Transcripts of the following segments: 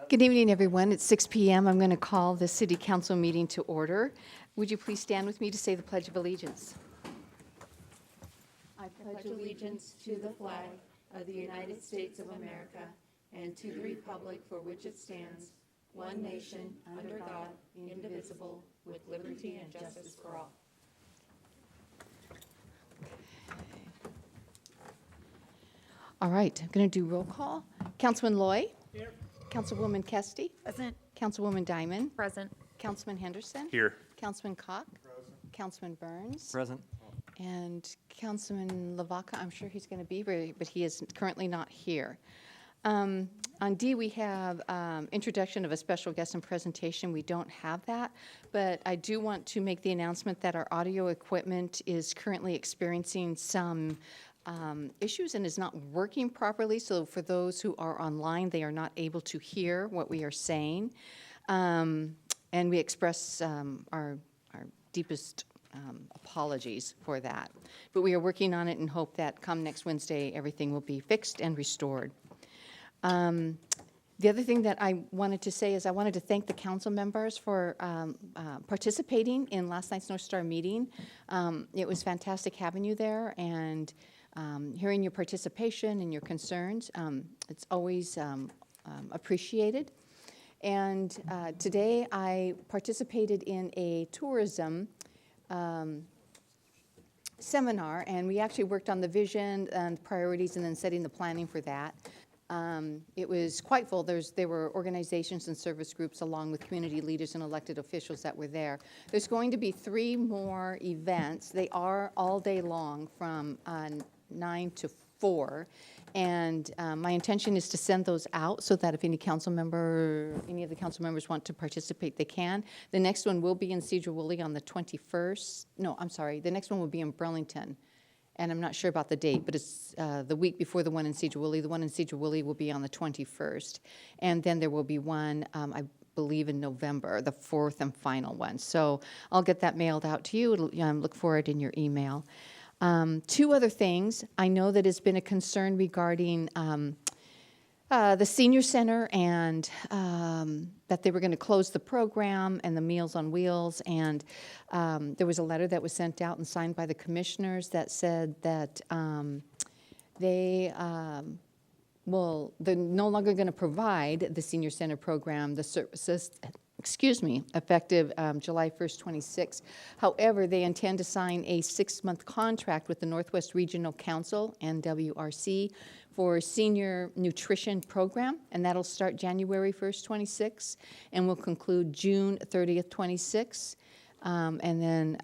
Good evening, everyone. It's 6 p.m. I'm going to call the City Council meeting to order. Would you please stand with me to say the Pledge of Allegiance? I pledge allegiance to the flag of the United States of America and to the republic for which it stands, one nation, under God, indivisible, with liberty and justice for all. All right, I'm going to do roll call. Councilman Loy? Here. Councilwoman Kesty? Present. Councilwoman Diamond? Present. Councilman Henderson? Here. Councilman Cock? Present. Councilman Burns? Present. And Councilman Lavaca, I'm sure he's going to be, but he is currently not here. On D, we have introduction of a special guest and presentation. We don't have that, but I do want to make the announcement that our audio equipment is currently experiencing some issues and is not working properly. So for those who are online, they are not able to hear what we are saying. And we express our deepest apologies for that. But we are working on it and hope that come next Wednesday, everything will be fixed and restored. The other thing that I wanted to say is I wanted to thank the council members for participating in last night's North Star meeting. It was fantastic having you there and hearing your participation and your concerns. It's always appreciated. And today I participated in a tourism seminar, and we actually worked on the vision and priorities and then setting the planning for that. It was quite full. There were organizations and service groups along with community leaders and elected officials that were there. There's going to be 3 more events. They are all day long from 9 to 4. And my intention is to send those out so that if any of the council members want to participate, they can. The next one will be in Sedro-Woolley on the 21st. No, I'm sorry. The next one will be in Burlington. And I'm not sure about the date, but it's the week before the one in Sedro-Woolley. The one in Sedro-Woolley will be on the 21st. And then there will be one, I believe, in November, the 4th and final one. So I'll get that mailed out to you. Look for it in your email. 2 other things. I know that it's been a concern regarding the senior center and that they were going to close the program and the Meals on Wheels. And there was a letter that was sent out and signed by the commissioners that said that they're no longer going to provide the senior center program, the services, effective July 1st, 26. However, they intend to sign a 6-month contract with the Northwest Regional Council, NWRC, for senior nutrition program, and that'll start January 1st, 26, and will conclude June 30th, 26, and then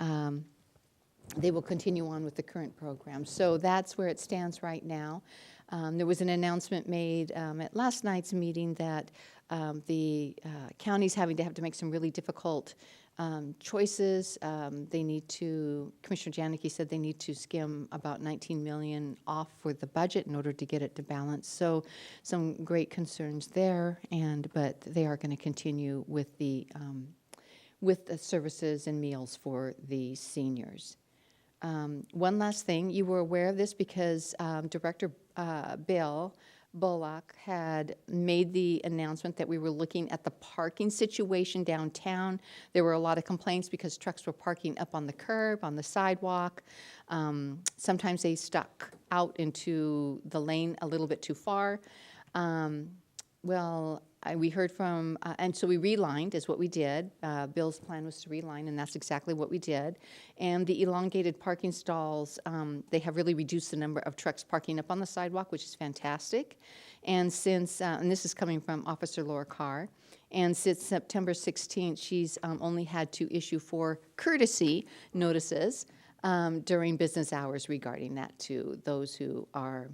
they will continue on with the current program. So that's where it stands right now. There was an announcement made at last night's meeting that the county's have to make some really difficult choices. They need to, Commissioner Janicki said they need to skim about $19 million off for the budget in order to get it to balance. So some great concerns there, but they are going to continue with the services and meals for the seniors. One last thing, you were aware of this because Director Bill Bullock had made the announcement that we were looking at the parking situation downtown. There were a lot of complaints because trucks were parking up on the curb, on the sidewalk. Sometimes they stuck out into the lane a little bit too far. We heard from, and so we relined is what we did. Bill's plan was to reline, and that's exactly what we did. And the elongated parking stalls, they have really reduced the number of trucks parking up on the sidewalk, which is fantastic. And since, and this is coming from Officer Laura Carr, and since September 16th, she's only had to issue 4 courtesy notices during business hours regarding that to those who are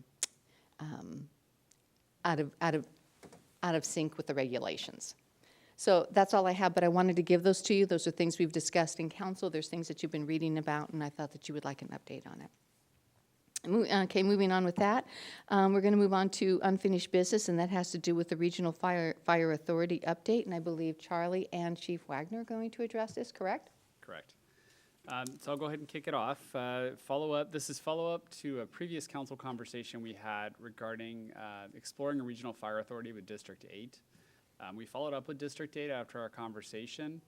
out of sync with the regulations. So that's all I have, but I wanted to give those to you. Those are things we've discussed in council. There's things that you've been reading about, and I thought that you would like an update on it. Okay, moving on with that. We're going to move on to unfinished business, and that has to do with the Regional Fire Authority update, and I believe Charlie and Chief Wagner are going to address this, correct? Correct. So I'll go ahead and kick it off. This is follow-up to a previous council conversation we had regarding exploring a regional fire authority with District 8. We followed up with District 8 after our conversation.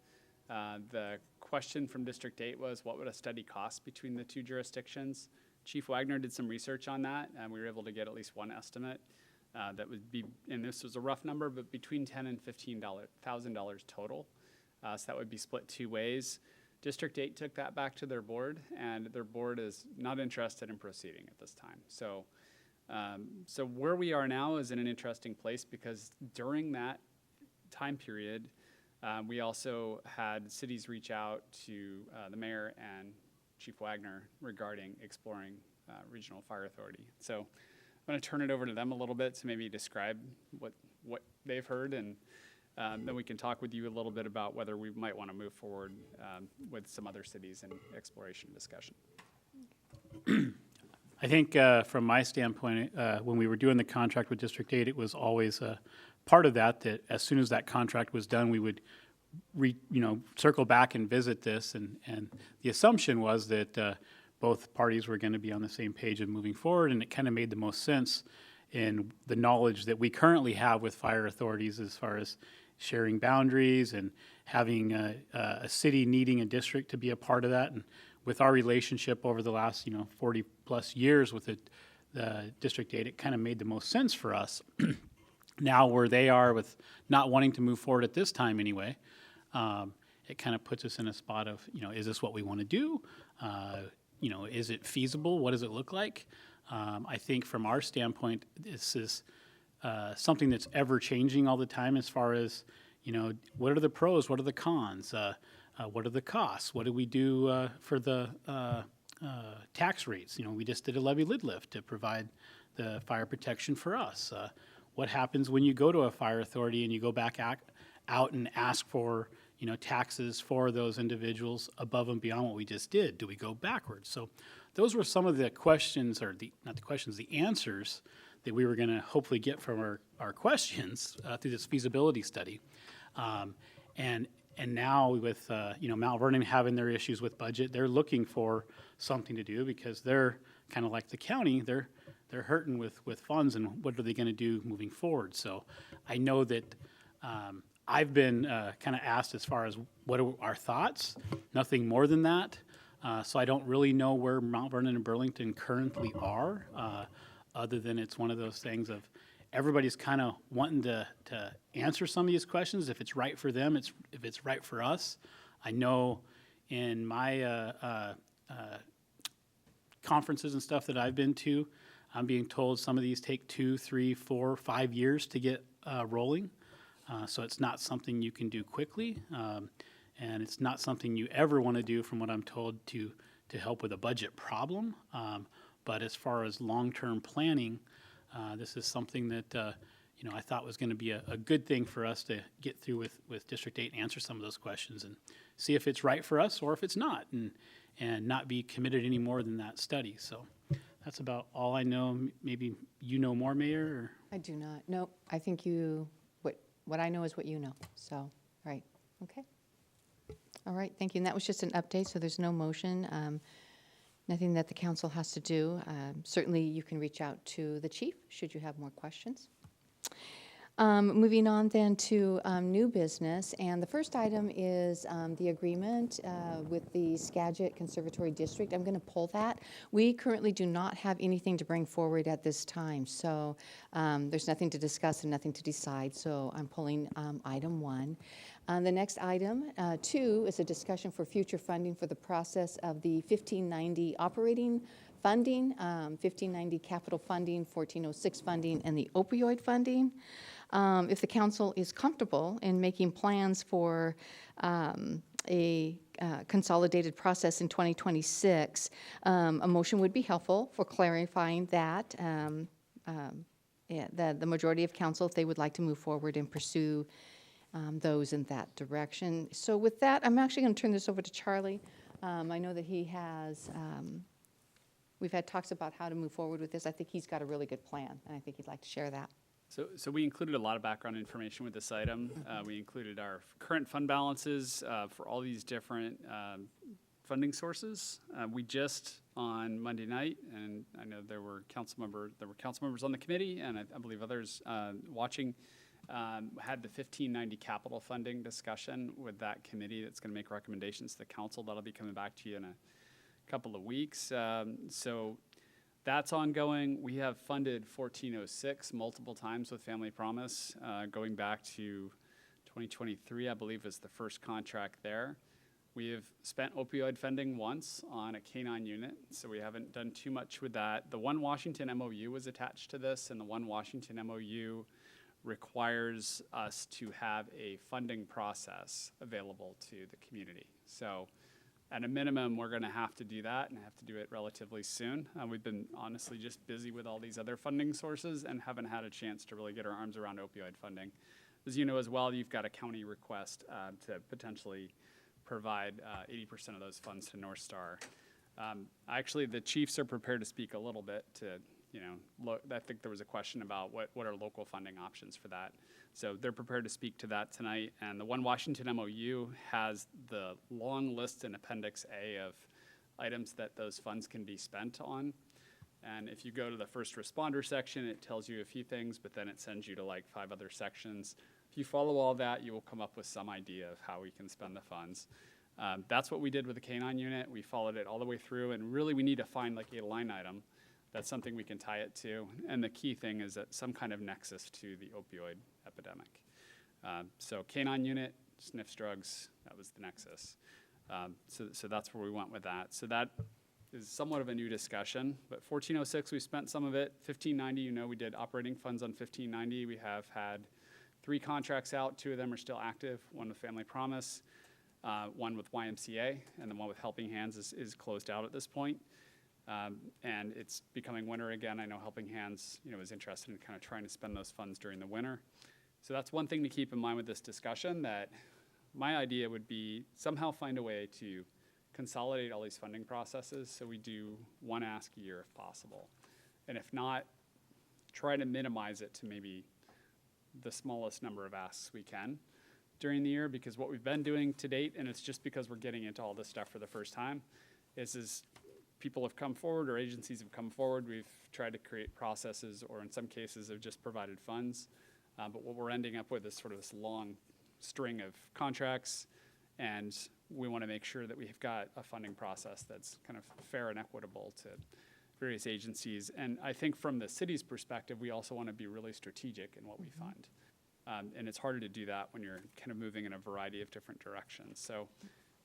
The question from District 8 was, what would a study cost between the two jurisdictions? Chief Wagner did some research on that, and we were able to get at least one estimate that would be, and this was a rough number, but between $10,000 and $15,000 total. So that would be split two ways. District 8 took that back to their board, and their board is not interested in proceeding at this time. So, so where we are now is in an interesting place, because during that time period, we also had cities reach out to the mayor and Chief Wagner regarding exploring regional fire authority. So I'm going to turn it over to them a little bit to maybe describe what they've heard, and then we can talk with you a little bit about whether we might want to move forward with some other cities in exploration discussion. I think from my standpoint, when we were doing the contract with District 8, it was always part of that as soon as that contract was done, we would circle back and visit this. And the assumption was that both parties were going to be on the same page of moving forward, and it kind of made the most sense in the knowledge that we currently have with fire authorities as far as sharing boundaries and having a city needing a district to be a part of that. And with our relationship over the last 40 plus years with the District 8, it kind of made the most sense for us. Now where they are with not wanting to move forward at this time anyway, it kind of puts us in a spot of, is this what we want to do? Is it feasible? What does it look like? I think from our standpoint, this is something that's ever changing all the time as far as, what are the pros? What are the cons? What are the costs? What do we do for the tax rates? We just did a levy lid lift to provide the fire protection for us. What happens when you go to a fire authority and you go back out and ask for taxes for those individuals above and beyond what we just did? Do we go backwards? So those were some of the questions, or the answers that we were going to hopefully get from our questions through this feasibility study. And now with Mount Vernon having their issues with budget, they're looking for something to do, because they're kind of like the county. They're hurting with funds, and what are they going to do moving forward? So I know that I've been kind of asked as far as what are our thoughts, nothing more than that. So I don't really know where Mount Vernon and Burlington currently are, other than it's one of those things of everybody's kind of wanting to answer some of these questions. If it's right for them, if it's right for us. I know in my conferences and stuff that I've been to, I'm being told some of these take 2, 3, 4, 5 years to get rolling. So it's not something you can do quickly, and it's not something you ever want to do, from what I'm told, to help with a budget problem. But as far as long-term planning, this is something that I thought was going to be a good thing for us to get through with District 8 and answer some of those questions and see if it's right for us or if it's not, and not be committed any more than that study. So that's about all I know. Maybe you know more, Mayor? Or? I do not. No, I think what I know is what you know. So, right. Okay. All right. Thank you. And that was just an update, so there's no motion. Nothing that the council has to do. Certainly, you can reach out to the chief should you have more questions. Moving on then to new business, and the first item is the agreement with the Skagit Conservatory District. I'm going to pull that. We currently do not have anything to bring forward at this time, so there's nothing to discuss and nothing to decide, so I'm pulling item 1. The next item, 2, is a discussion for future funding for the process of the 1590 operating funding, 1590 capital funding, 1406 funding, and the opioid funding. If the council is comfortable in making plans for a consolidated process in 2026, a motion would be helpful for clarifying that. The majority of council, if they would like to move forward and pursue those in that direction. So with that, I'm actually going to turn this over to Charlie. I know that he has, we've had talks about how to move forward with this. I think he's got a really good plan, and I think he'd like to share that. So we included a lot of background information with this item. We included our current fund balances for all these different funding sources. We just on Monday night, and I know there were council members on the committee, and I believe others watching. Had the 1590 capital funding discussion with that committee that's going to make recommendations to the council. That'll be coming back to you in a couple of weeks. So that's ongoing. We have funded 1406 multiple times with Family Promise, going back to 2023, I believe, was the first contract there. We have spent opioid funding once on a K-9 unit, so we haven't done too much with that. The One Washington MOU was attached to this, and the One Washington MOU requires us to have a funding process available to the community. So at a minimum, we're going to have to do that and have to do it relatively soon. We've been honestly just busy with all these other funding sources and haven't had a chance to really get our arms around opioid funding. As you know as well, you've got a county request to potentially provide 80% of those funds to North Star. Actually, the chiefs are prepared to speak a little bit to, I think there was a question about what are local funding options for that. So they're prepared to speak to that tonight. And the One Washington MOU has the long list in Appendix A of items that those funds can be spent on. And if you go to the first responder section, it tells you a few things, but then it sends you to like 5 other sections. If you follow all that, you will come up with some idea of how we can spend the funds. That's what we did with the K-9 unit. We followed it all the way through, and really we need to find like a line item that's something we can tie it to. And the key thing is that some kind of nexus to the opioid epidemic. So K-9 unit, sniffs drugs, that was the nexus. So that's where we went with that. So that is somewhat of a new discussion, but 1406, we spent some of it. 1590, we did operating funds on 1590. We have had 3 contracts out. 2 of them are still active. One with Family Promise, one with YMCA, and the one with Helping Hands is closed out at this point. And it's becoming winter again. I know Helping Hands, is interested in kind of trying to spend those funds during the winter. So that's one thing to keep in mind with this discussion, that my idea would be somehow find a way to consolidate all these funding processes so we do one ask a year if possible. And if not, try to minimize it to maybe the smallest number of asks we can during the year, because what we've been doing to date, and it's just because we're getting into all this stuff for the first time, is people have come forward or agencies have come forward. We've tried to create processes, or in some cases have just provided funds. But what we're ending up with is sort of this long string of contracts, and we want to make sure that we've got a funding process that's kind of fair and equitable to various agencies. And I think from the city's perspective, we also want to be really strategic in what we fund. And it's harder to do that when you're kind of moving in a variety of different directions. So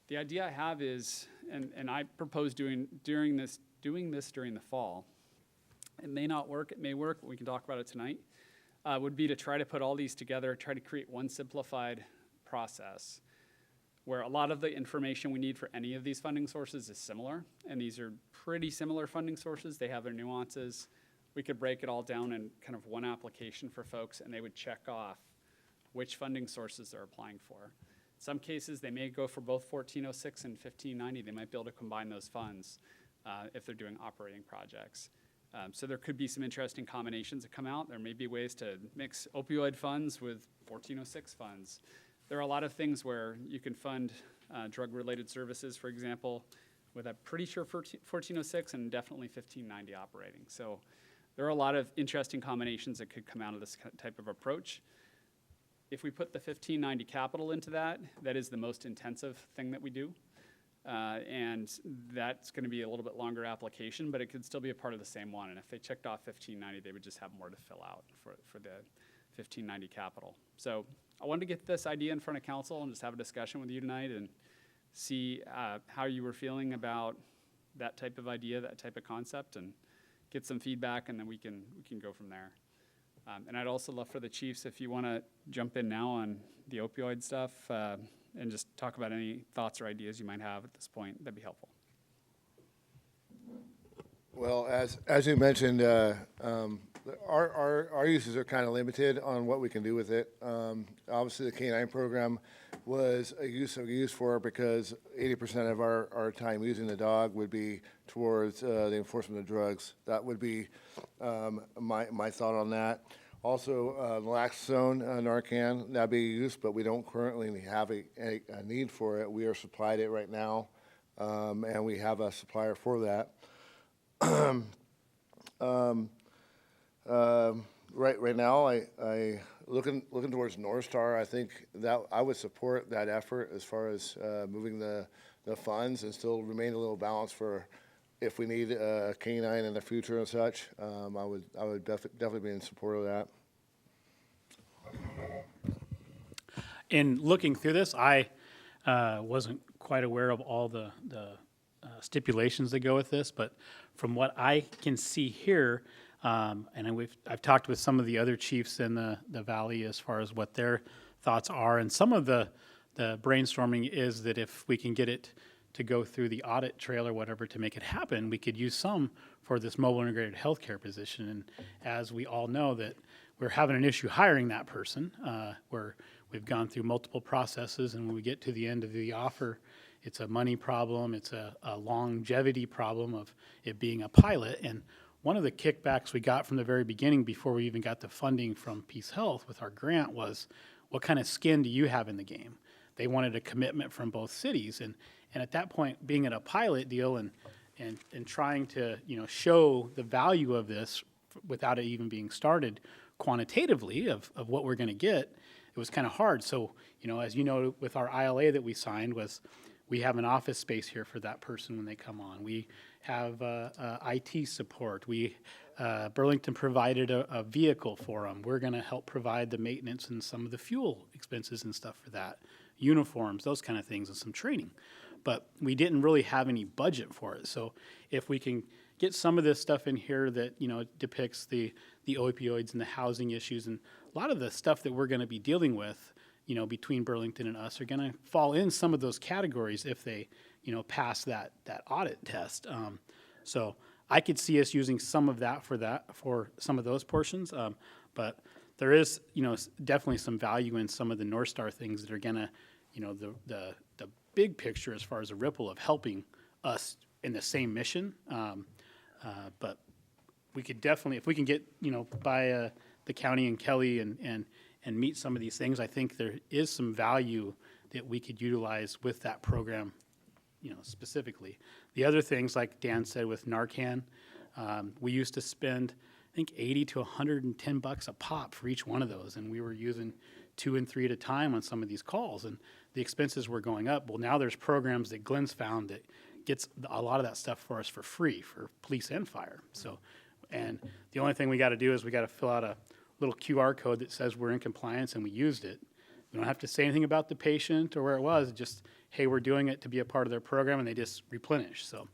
the idea I have is, and I propose doing this during the fall. It may not work, it may work, but we can talk about it tonight. Would be to try to put all these together, try to create one simplified process where a lot of the information we need for any of these funding sources is similar, and these are pretty similar funding sources. They have their nuances. We could break it all down in kind of one application for folks, and they would check off which funding sources they're applying for. In some cases, they may go for both 1406 and 1590. They might be able to combine those funds if they're doing operating projects. So there could be some interesting combinations that come out. There may be ways to mix opioid funds with 1406 funds. There are a lot of things where you can fund drug-related services, for example, with I'm pretty sure 1406 and definitely 1590 operating. So there are a lot of interesting combinations that could come out of this type of approach. If we put the 1590 capital into that, that is the most intensive thing that we do. And that's going to be a little bit longer application, but it could still be a part of the same one. And if they checked off 1590, they would just have more to fill out for the 1590 capital. So I wanted to get this idea in front of council and just have a discussion with you tonight and see how you were feeling about that type of idea, that type of concept, and get some feedback, and then we can go from there. And I'd also love for the chiefs, if you want to jump in now on the opioid stuff and just talk about any thoughts or ideas you might have at this point, that'd be helpful. Well, as you mentioned, our uses are kind of limited on what we can do with it. Obviously, the K-9 program was a use for it because 80% of our time using the dog would be towards the enforcement of drugs. That would be my thought on that. Also, naloxone, Narcan, that'd be used, but we don't currently have a need for it. We are supplied it right now, and we have a supplier for that. Right now, looking towards North Star, I think that I would support that effort as far as moving the funds and still remain a little balanced for if we need a canine in the future and such. I would definitely be in support of that. In looking through this, I wasn't quite aware of all the stipulations that go with this, but from what I can see here, and I've talked with some of the other chiefs in the valley as far as what their thoughts are, and some of the brainstorming is that if we can get it to go through the audit trail or whatever to make it happen, we could use some for this mobile integrated healthcare position. And as we all know, that we're having an issue hiring that person, where we've gone through multiple processes, and when we get to the end of the offer, it's a money problem, it's a longevity problem of it being a pilot. And one of the kickbacks we got from the very beginning before we even got the funding from Peace Health with our grant was, what kind of skin do you have in the game? They wanted a commitment from both cities. And at that point, being in a pilot deal and trying to, show the value of this without it even being started quantitatively of what we're going to get, it was kind of hard. So, as you know, with our ILA that we signed was, we have an office space here for that person when they come on. We have IT support. Burlington provided a vehicle for them. We're going to help provide the maintenance and some of the fuel expenses and stuff for that. Uniforms, those kind of things, and some training. But we didn't really have any budget for it. So if we can get some of this stuff in here that, depicts the opioids and the housing issues, and a lot of the stuff that we're going to be dealing with, between Burlington and us are going to fall in some of those categories if they, pass that audit test. So I could see us using some of that for some of those portions. But there is, definitely some value in some of the North Star things that are going to, the big picture as far as a ripple of helping us in the same mission. But we could definitely, if we can get, by the county and Kelly and meet some of these things, I think there is some value that we could utilize with that program, specifically. The other things, like Dan said with Narcan, we used to spend, I think, $80 to $110 a pop for each one of those, and we were using 2 and 3 at a time on some of these calls, and the expenses were going up. Well, now there's programs that Glenn's found that gets a lot of that stuff for us for free for police and fire. So, and the only thing we got to do is we got to fill out a little QR code that says we're in compliance and we used it. We don't have to say anything about the patient or where it was, just, hey, we're doing it to be a part of their program, and they just replenish. So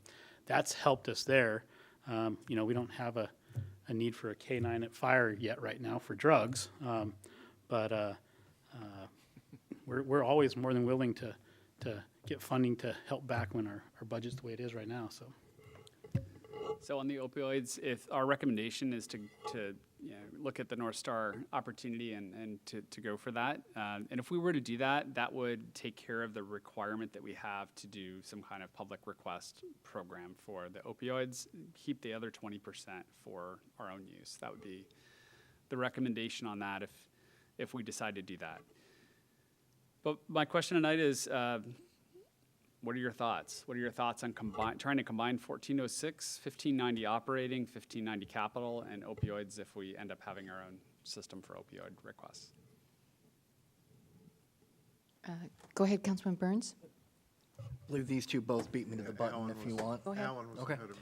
that's helped us there. We don't have a need for a K9 at fire yet right now for drugs, but we're always more than willing to get funding to help back when our budget's the way it is right now. So on the opioids, if our recommendation is to look at the North Star opportunity and to go for that, and if we were to do that, that would take care of the requirement that we have to do some kind of public request program for the opioids, keep the other 20% for our own use. That would be the recommendation on that if we decide to do that. But my question tonight is, what are your thoughts? What are your thoughts on trying to combine 1406, 1590 operating, 1590 capital, and opioids if we end up having our own system for opioid requests? Go ahead, Councilman Burns. I believe these two both beat me to the button if you want. Go ahead. Alan was Okay. ahead of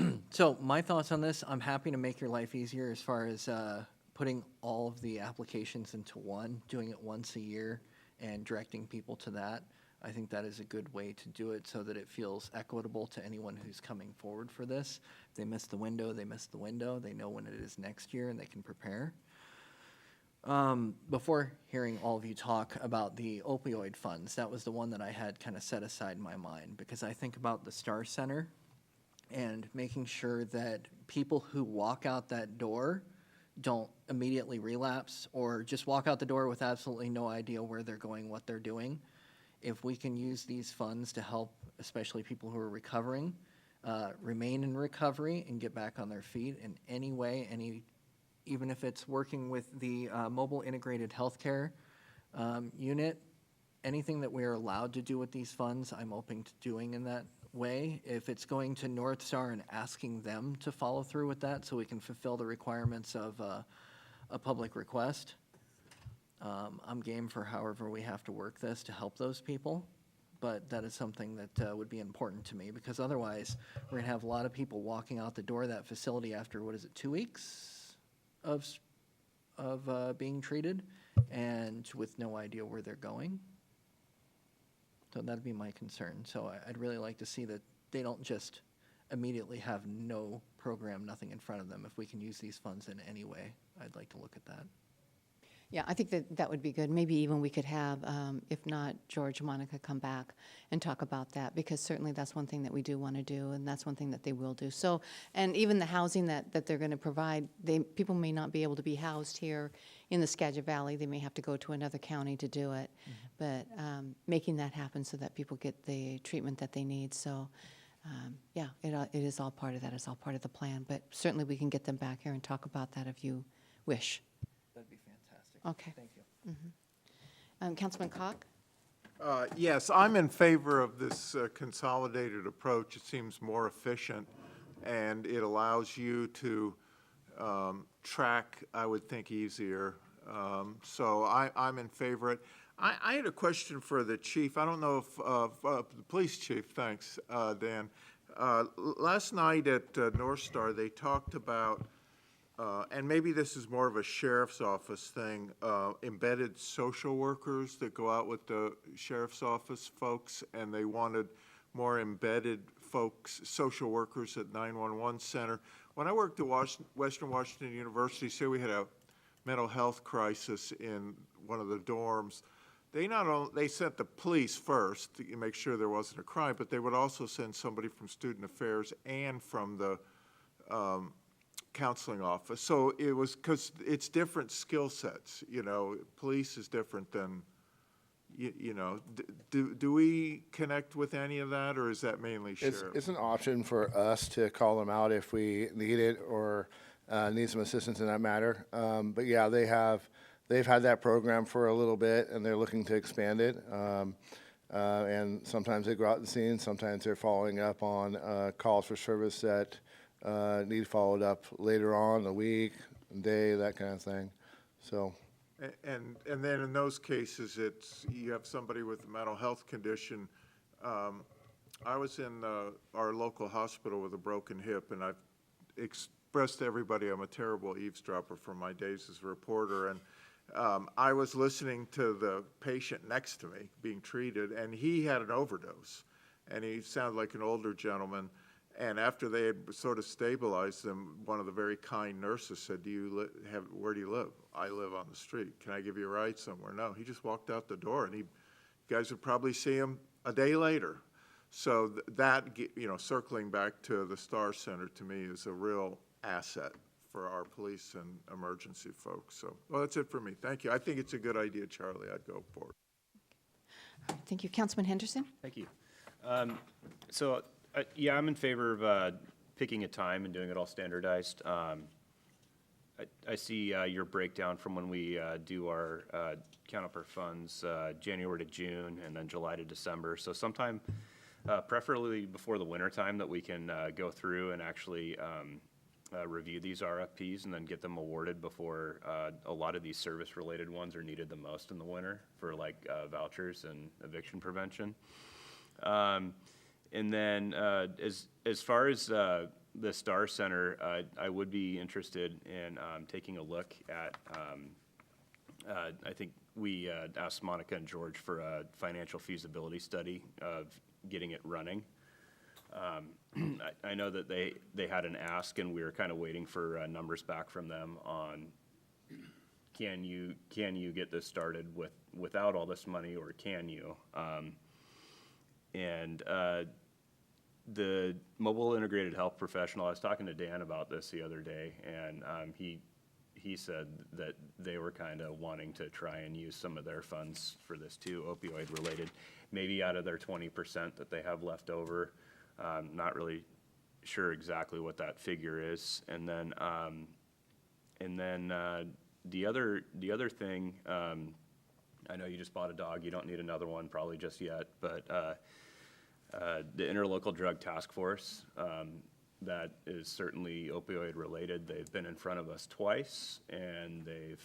me. So my thoughts on this, I'm happy to make your life easier as far as putting all of the applications into one, doing it once a year and directing people to that. I think that is a good way to do it so that it feels equitable to anyone who's coming forward for this. If they miss the window, they miss the window. They know when it is next year and they can prepare. Before hearing all of you talk about the opioid funds, that was the one that I had kind of set aside in my mind because I think about the Star Center and making sure that people who walk out that door don't immediately relapse or just walk out the door with absolutely no idea where they're going, what they're doing. If we can use these funds to help, especially people who are recovering, remain in recovery and get back on their feet in any way, even if it's working with the mobile integrated healthcare unit, anything that we are allowed to do with these funds, I'm open to doing in that way. If it's going to North Star and asking them to follow through with that so we can fulfill the requirements of a public request, I'm game for however we have to work this to help those people. But that is something that would be important to me, because otherwise we're gonna have a lot of people walking out the door of that facility after, 2 weeks of being treated, and with no idea where they're going. So that'd be my concern. So I'd really like to see that they don't just immediately have no program, nothing in front of them. If we can use these funds in any way, I'd like to look at that. Yeah, I think that would be good. Maybe even we could have, if not George, Monica come back and talk about that, because certainly that's one thing that we do want to do, and that's one thing that they will do. So, and even the housing that they're going to provide, people may not be able to be housed here in the Skagit Valley. They may have to go to another county to do it. But making that happen so that people get the treatment that they need. So, yeah, it is all part of that. It's all part of the plan. But certainly we can get them back here and talk about that if you wish. That'd be fantastic. Okay. Thank you. Councilman Cock? Yes, I'm in favor of this consolidated approach. It seems more efficient, and it allows you to track, I would think, easier. So I'm in favor of it. I had a question for the chief. I don't know if, the police chief, thanks, Dan. Last night at North Star, they talked about, and maybe this is more of a sheriff's office thing, embedded social workers that go out with the sheriff's office folks, and they wanted more embedded folks, social workers at 911 center. When I worked at Western Washington University, say we had a mental health crisis in one of the dorms, they sent the police first to make sure there wasn't a crime, but they would also send somebody from student affairs and from the counseling office. So it was, because it's different skill sets, police is different than, do we connect with any of that, or is that mainly sheriff? It's an option for us to call them out if we need it or need some assistance in that matter. But yeah, they've had that program for a little bit, and they're looking to expand it. And sometimes they go out the scene, sometimes they're following up on calls for service that need followed up later on, a week, a day, that kind of thing. So. And then in those cases, you have somebody with a mental health condition. I was in our local hospital with a broken hip, and I've expressed to everybody I'm a terrible eavesdropper from my days as a reporter. And I was listening to the patient next to me being treated, and he had an overdose, and he sounded like an older gentleman. And after they had sort of stabilized him, one of the very kind nurses said, where do you live? I live on the street. Can I give you a ride somewhere? No, he just walked out the door, and you guys would probably see him a day later. So that, circling back to the Star Center, to me, is a real asset for our police and emergency folks. So, well, that's it for me. Thank you. I think it's a good idea, Charlie. I'd go for it. Thank you. Councilman Henderson? Thank you. Yeah, I'm in favor of picking a time and doing it all standardized. I see your breakdown from when we do our count up our funds, January to June, and then July to December. So sometime, preferably before the winter time, that we can go through and actually review these RFPs and then get them awarded before a lot of these service-related ones are needed the most in the winter for like vouchers and eviction prevention. And then as far as the Star Center, I would be interested in taking a look at, I think we asked Monica and George for a financial feasibility study of getting it running. I know that they had an ask, and we were kind of waiting for numbers back from them on can you get this started without all this money, or can you? And the mobile integrated health professional, I was talking to Dan about this the other day, and he said that they were kind of wanting to try and use some of their funds for this too, opioid related, maybe out of their 20% that they have left over. Not really sure exactly what that figure is. And then the other thing, I know you just bought a dog, you don't need another one probably just yet, but The Interlocal Drug Task Force, that is certainly opioid related. They've been in front of us twice, and they've,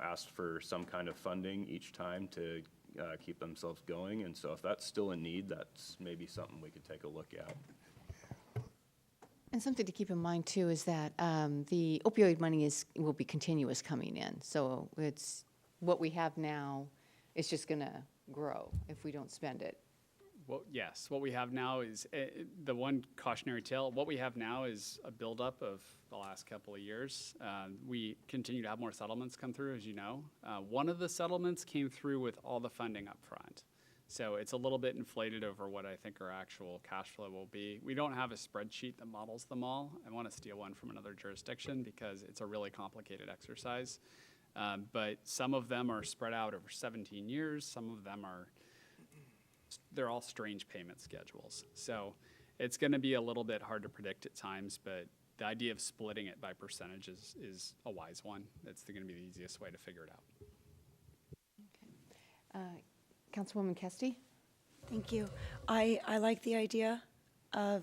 asked for some kind of funding each time to keep themselves going. And so if that's still a need, that's maybe something we could take a look at. And something to keep in mind too is that the opioid money will be continuous coming in. So it's what we have now, it's just going to grow if we don't spend it. Well, yes, what we have now is, the one cautionary tale, what we have now is a buildup of the last couple of years. We continue to have more settlements come through, as you know. One of the settlements came through with all the funding up front. So it's a little bit inflated over what I think our actual cash flow will be. We don't have a spreadsheet that models them all. I want to steal one from another jurisdiction because it's a really complicated exercise. But some of them are spread out over 17 years. Some of them they're all strange payment schedules. So it's going to be a little bit hard to predict at times, but the idea of splitting it by percentages is a wise one. It's going to be the easiest way to figure it out. Councilwoman Kesty? Thank you. I like the idea of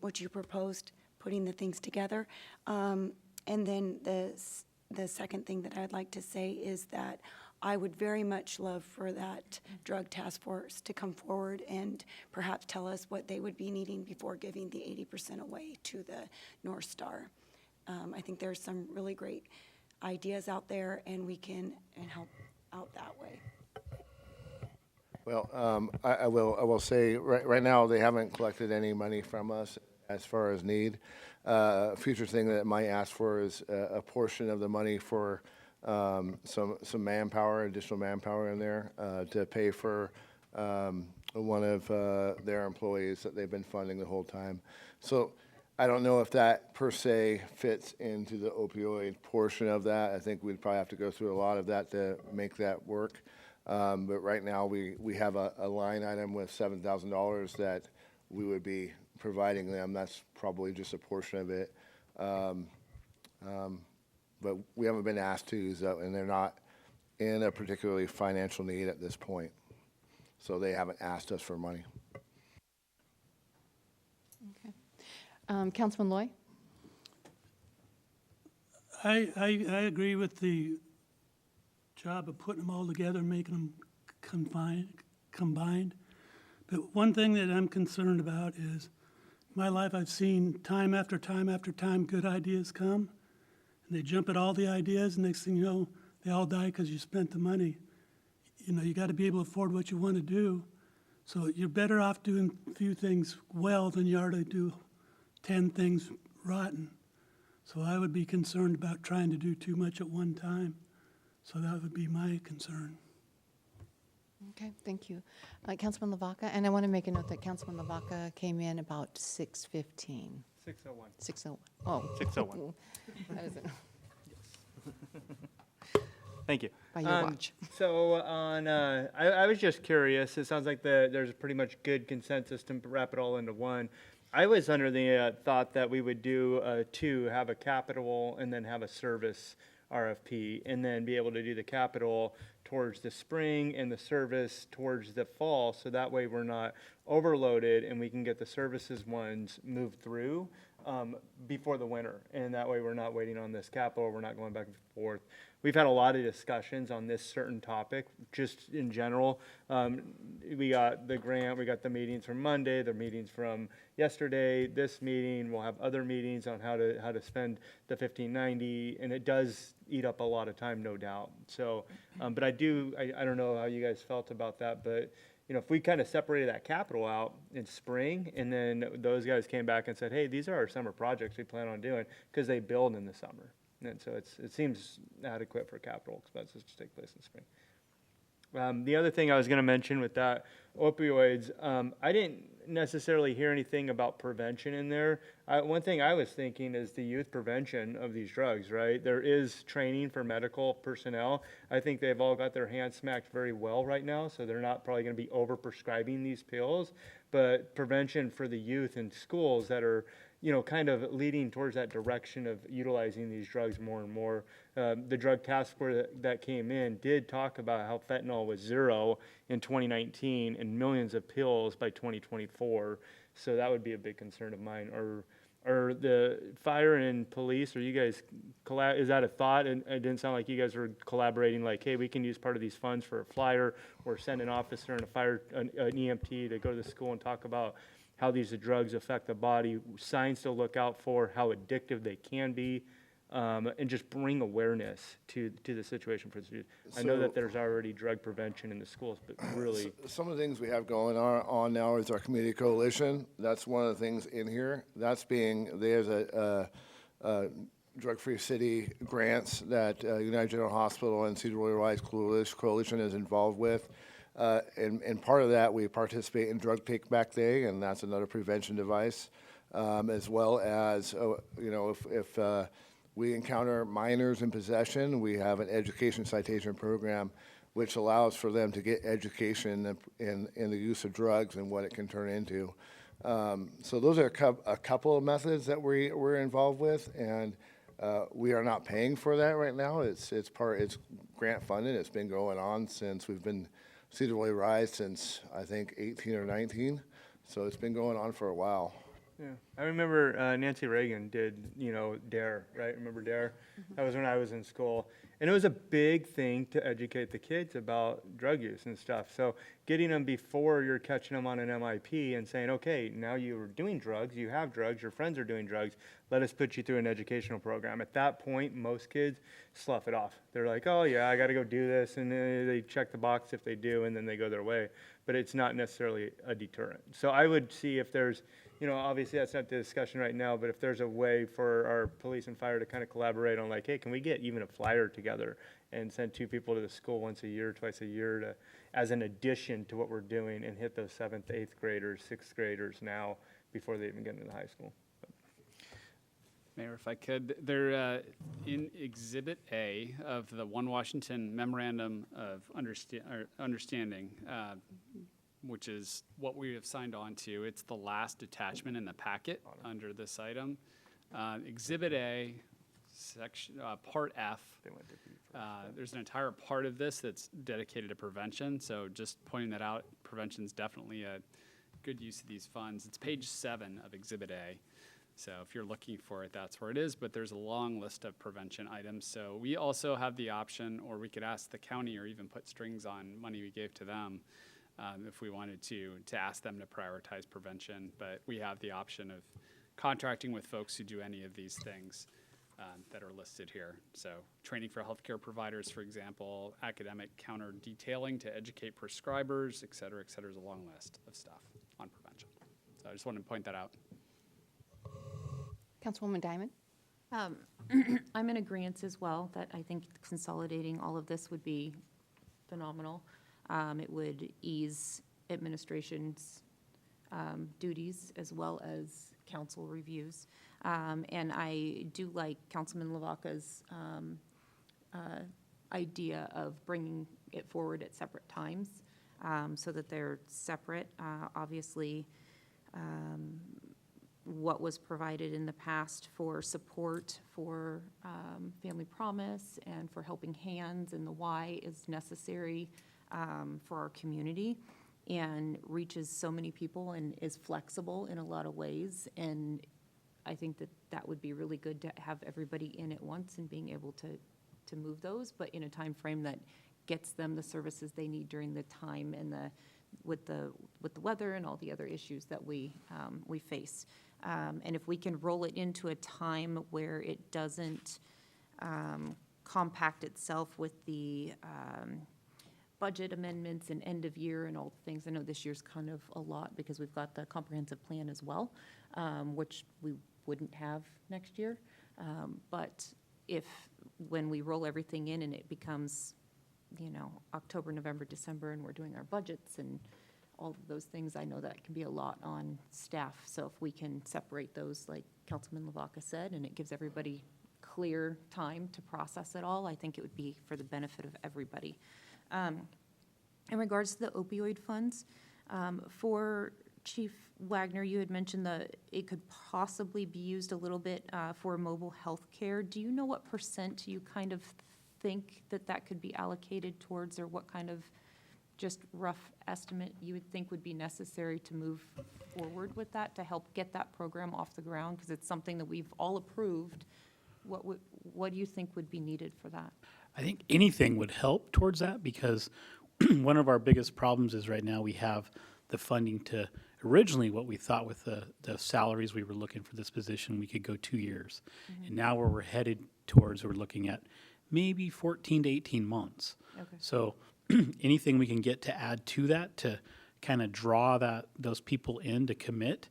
what you proposed, putting the things together. And then the second thing that I'd like to say is that I would very much love for that drug task force to come forward and perhaps tell us what they would be needing before giving the 80% away to the North Star. I think there's some really great ideas out there, and we can help out that way. Well, I will say, right now, they haven't collected any money from us as far as need. Future thing that might ask for is a portion of the money for some manpower, additional manpower in there, to pay for one of their employees that they've been funding the whole time. So I don't know if that per se fits into the opioid portion of that. I think we'd probably have to go through a lot of that to make that work. But right now, we have a line item with $7,000 that we would be providing them. That's probably just a portion of it. But we haven't been asked to use that, and they're not in a particularly financial need at this point. So they haven't asked us for money. Okay. Councilman Loy? I agree with the job of putting them all together, making them combined. But one thing that I'm concerned about is, in my life, I've seen time after time after time good ideas come, and they jump at all the ideas, and next thing you know, they all die because you spent the money. You got to be able to afford what you want to do. So you're better off doing a few things well than you are to do 10 things rotten. So I would be concerned about trying to do too much at one time. So that would be my concern. Okay, thank you. Councilman Lavaca, and I want to make a note that Councilman Lavaca came in about 6:15. 6:01. 6:01. Oh. 6:01. That isn't Thank you. by your watch. So I was just curious. It sounds like there's pretty much good consensus to wrap it all into one. I was under the thought that we would do have a capital and then have a service RFP, and then be able to do the capital towards the spring and the service towards the fall, so that way we're not overloaded and we can get the services ones moved through before the winter, and that way we're not waiting on this capital, we're not going back and forth. We've had a lot of discussions on this certain topic, just in general. We got the grant, we got the meetings from Monday, the meetings from yesterday, this meeting, we'll have other meetings on how to spend the 1590, and it does eat up a lot of time, no doubt. So, but I don't know how you guys felt about that, but if we kind of separated that capital out in spring, and then those guys came back and said, hey, these are our summer projects we plan on doing, because they build in the summer. And so it seems adequate for capital expenses to take place in spring. The other thing I was going to mention with that, opioids, I didn't necessarily hear anything about prevention in there. One thing I was thinking is the youth prevention of these drugs, right? There is training for medical personnel. I think they've all got their hands smacked very well right now, so they're not probably going to be over-prescribing these pills. But prevention for the youth in schools that are kind of leading towards that direction of utilizing these drugs more and more. the drug task force that came in did talk about how fentanyl was 0 in 2019 and millions of pills by 2024. So that would be a big concern of mine. Or the fire and police, are you guys, is that a thought? And it didn't sound like you guys were collaborating like, hey, we can use part of these funds for a flyer or send an officer and an EMT to go to the school and talk about how these drugs affect the body, signs to look out for, how addictive they can be, and just bring awareness to the situation for the students. I know that there's already drug prevention in the schools, but really, Some of the things we have going on now is our community coalition. That's one of the things in here. There's a drug-free city grants that United General Hospital and Sedro-Woolley Coalition is involved with. And part of that, we participate in Drug Take Back Day, and that's another prevention device, as well as, if we encounter minors in possession, we have an education citation program which allows for them to get education in the use of drugs and what it can turn into. So those are a couple of methods that we're involved with, and we are not paying for that right now. It's grant funded. It's been going on since we've been Sedro-Woolley Rise since, I think, 18 or 19. So it's been going on for a while. yeah. I remember Nancy Reagan did, DARE, right? Remember DARE? That was when I was in school. And it was a big thing to educate the kids about drug use and stuff. So getting them before you're catching them on an MIP and saying, okay, now you're doing drugs, you have drugs, your friends are doing drugs, let us put you through an educational program. At that point, most kids slough it off. They're like, oh yeah, I gotta go do this, and then they check the box if they do, and then they go their way. But it's not necessarily a deterrent. So I would see if there's, obviously that's not the discussion right now, but if there's a way for our police and fire to kind of collaborate on like, hey, can we get even a flyer together and send 2 people to the school once a year, twice a year as an addition to what we're doing and hit those 7th, 8th graders, 6th graders now before they even get into high school. Mayor, if I could, there, in Exhibit A of the One Washington Memorandum of Understanding, which is what we have signed on to, it's the last attachment in the packet under this item. Exhibit A, section, Part F, there's an entire part of this that's dedicated to prevention, so just pointing that out, prevention is definitely a good use of these funds. It's page 7 of Exhibit A. So if you're looking for it, that's where it is, but there's a long list of prevention items. So we also have the option, or we could ask the county or even put strings on money we gave to them if we wanted to ask them to prioritize prevention. But we have the option of contracting with folks who do any of these things that are listed here. So training for healthcare providers, for example, academic counter detailing to educate prescribers, et cetera, is a long list of stuff on prevention. So I just wanted to point that out. Councilwoman Diamond? I'm in agreeance as well, that I think consolidating all of this would be phenomenal. It would ease administration's duties as well as council reviews. And I do like Councilman Lavaca's idea of bringing it forward at separate times so that they're separate. Obviously, what was provided in the past for support for Family Promise and for Helping Hands and the Y is necessary for our community and reaches so many people and is flexible in a lot of ways. And I think that that would be really good to have everybody in at once and being able to move those, but in a time frame that gets them the services they need during the time and with the weather and all the other issues that we face. And if we can roll it into a time where it doesn't compact itself with the budget amendments and end of year and all the things. I know this year's kind of a lot because we've got the comprehensive plan as well, which we wouldn't have next year. But when we roll everything in and it becomes, October, November, December, and we're doing our budgets and all of those things, I know that can be a lot on staff. So if we can separate those, like Councilman Lavaca said, and it gives everybody clear time to process it all, I think it would be for the benefit of everybody. In regards to the opioid funds, for Chief Wagner, you had mentioned that it could possibly be used a little bit for mobile health care. Do you know what percent you kind of think that that could be allocated towards, or what kind of just rough estimate you would think would be necessary to move forward with that, to help get that program off the ground? Because it's something that we've all approved. What do you think would be needed for that? I think anything would help towards that, because one of our biggest problems is right now we have the funding to, originally what we thought with the salaries we were looking for this position, we could go 2 years. And now where we're headed towards, we're looking at maybe 14 to 18 months. Okay. So anything we can get to add to that, to kind of draw those people in to commit.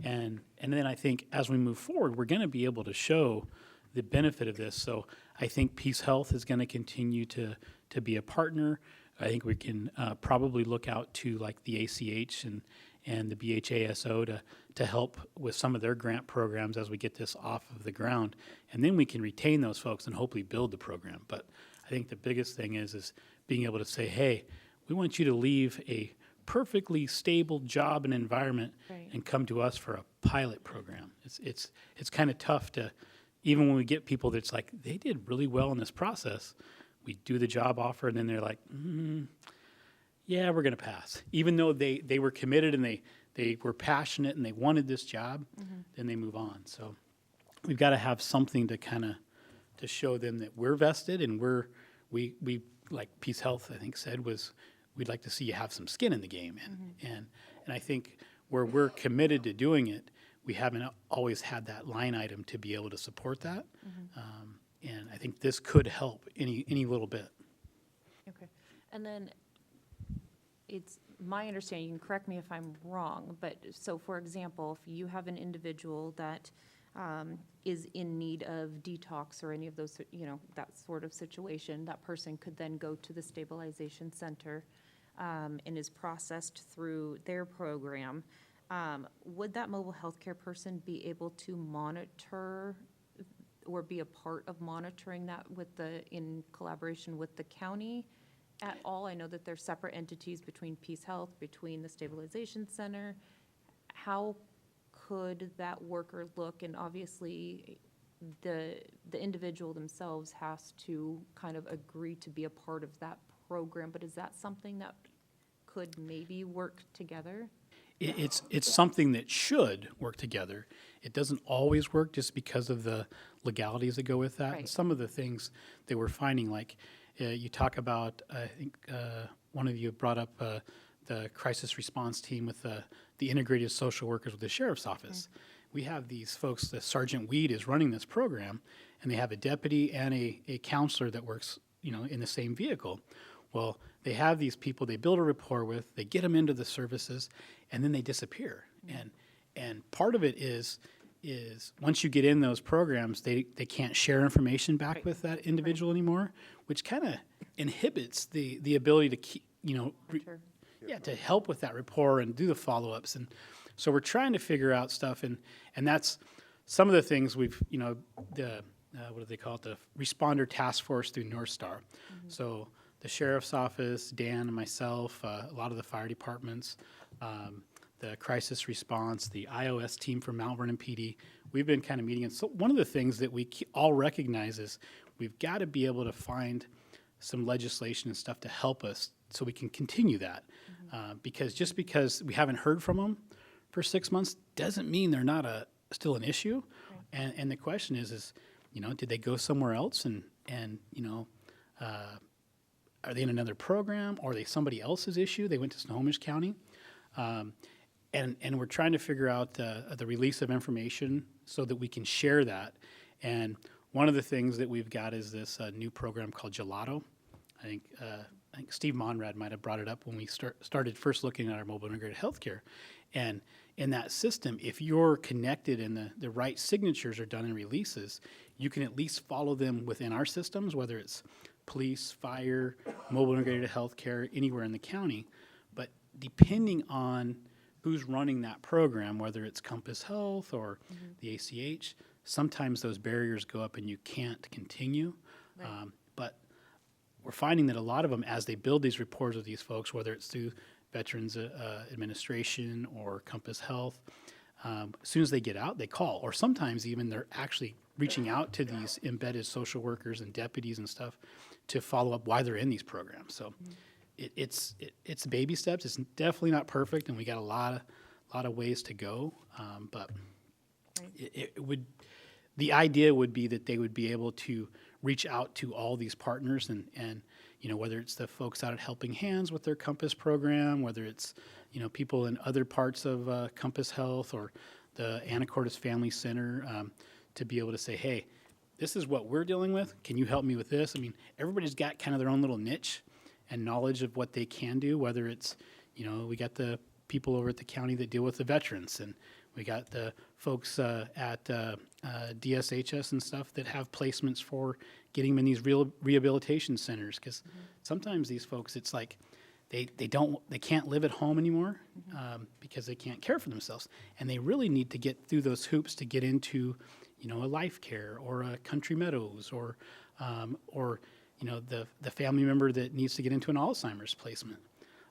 And then I think as we move forward, we're going to be able to show the benefit of this. So I think Peace Health is going to continue to be a partner. I think we can probably look out to like the ACH and the BHASO to help with some of their grant programs as we get this off of the ground. And then we can retain those folks and hopefully build the program. But I think the biggest thing is being able to say, hey, we want you to leave a perfectly stable job and environment Right. and come to us for a pilot program. It's kind of tough to, even when we get people that's like, they did really well in this process, we do the job offer and then they're like, yeah, we're going to pass. Even though they were committed and they were passionate and they wanted this job, then they move on. So we've got to have something to kind of to show them that we're vested, and we like Peace Health, I think, said was, we'd like to see you have some skin in the game. And I think where we're committed to doing it, we haven't always had that line item to be able to support that. And I think this could help any little bit. Okay. And then it's my understanding, you can correct me if I'm wrong, but so for example, if you have an individual that is in need of detox or any of those, that sort of situation, that person could then go to the stabilization center and is processed through their program. Would that mobile health care person be able to monitor or be a part of monitoring that in collaboration with the county at all? I know that there's separate entities between Peace Health, between the stabilization center. How could that worker look? And obviously, the individual themselves has to kind of agree to be a part of that program, but is that something that could maybe work together? It's something that should work together. It doesn't always work just because of the legalities that go with that. Right. And some of the things that we're finding, like you talk about, I think one of you brought up the crisis response team with the integrated social workers with the sheriff's office. We have these folks, the Sergeant Weed is running this program, and they have a deputy and a counselor that works, in the same vehicle. Well, they have these people they build a rapport with, they get them into the services, and then they disappear. And part of it is once you get in those programs, they can't share information back Right. with that individual anymore, which kind of inhibits the ability to keep, Sure. to help with that rapport and do the follow-ups. And so we're trying to figure out stuff, and that's some of the things we've, what do they call it, the responder task force through North Star. So the sheriff's office, Dan and myself, a lot of the fire departments, the crisis response, the iOS team from Mount Vernon PD, we've been kind of meeting. And so one of the things that we all recognize is we've got to be able to find some legislation and stuff to help us so we can continue that. Because just because we haven't heard from them for 6 months doesn't mean they're not still an issue. Right. And the question is, did they go somewhere else and are they in another program, or are they somebody else's issue? They went to Snohomish County. And we're trying to figure out the release of information so that we can share that. And one of the things that we've got is this new program called Gelato. I think Steve Monrad might have brought it up when we started first looking at our mobile integrated healthcare. And in that system, if you're connected and the right signatures are done in releases, you can at least follow them within our systems, whether it's police, fire, mobile integrated healthcare, anywhere in the county. But depending on who's running that program, whether it's Compass Health or the ACH, sometimes those barriers go up and you can't continue. Right. But we're finding that a lot of them, as they build these rapports with these folks, whether it's through Veterans Administration or Compass Health. As soon as they get out, they call, or sometimes even they're actually reaching out to these embedded social workers and deputies and stuff to follow up why they're in these programs. So it's baby steps. It's definitely not perfect, and we got a lot of ways to go. But the idea would be that they would be able to reach out to all these partners and whether it's the folks out at Helping Hands with their Compass program, whether it's people in other parts of Compass Health or the Anacortes Family Center, to be able to say, hey, this is what we're dealing with. Can you help me with this? I mean, everybody's got kind of their own little niche and knowledge of what they can do, whether it's, we got the people over at the county that deal with the veterans, and we got the folks at DSHS and stuff that have placements for getting them in these rehabilitation centers. Because sometimes these folks, it's like they can't live at home anymore because they can't care for themselves, and they really need to get through those hoops to get into a Life Care or a Country Meadows or the family member that needs to get into an Alzheimer's placement.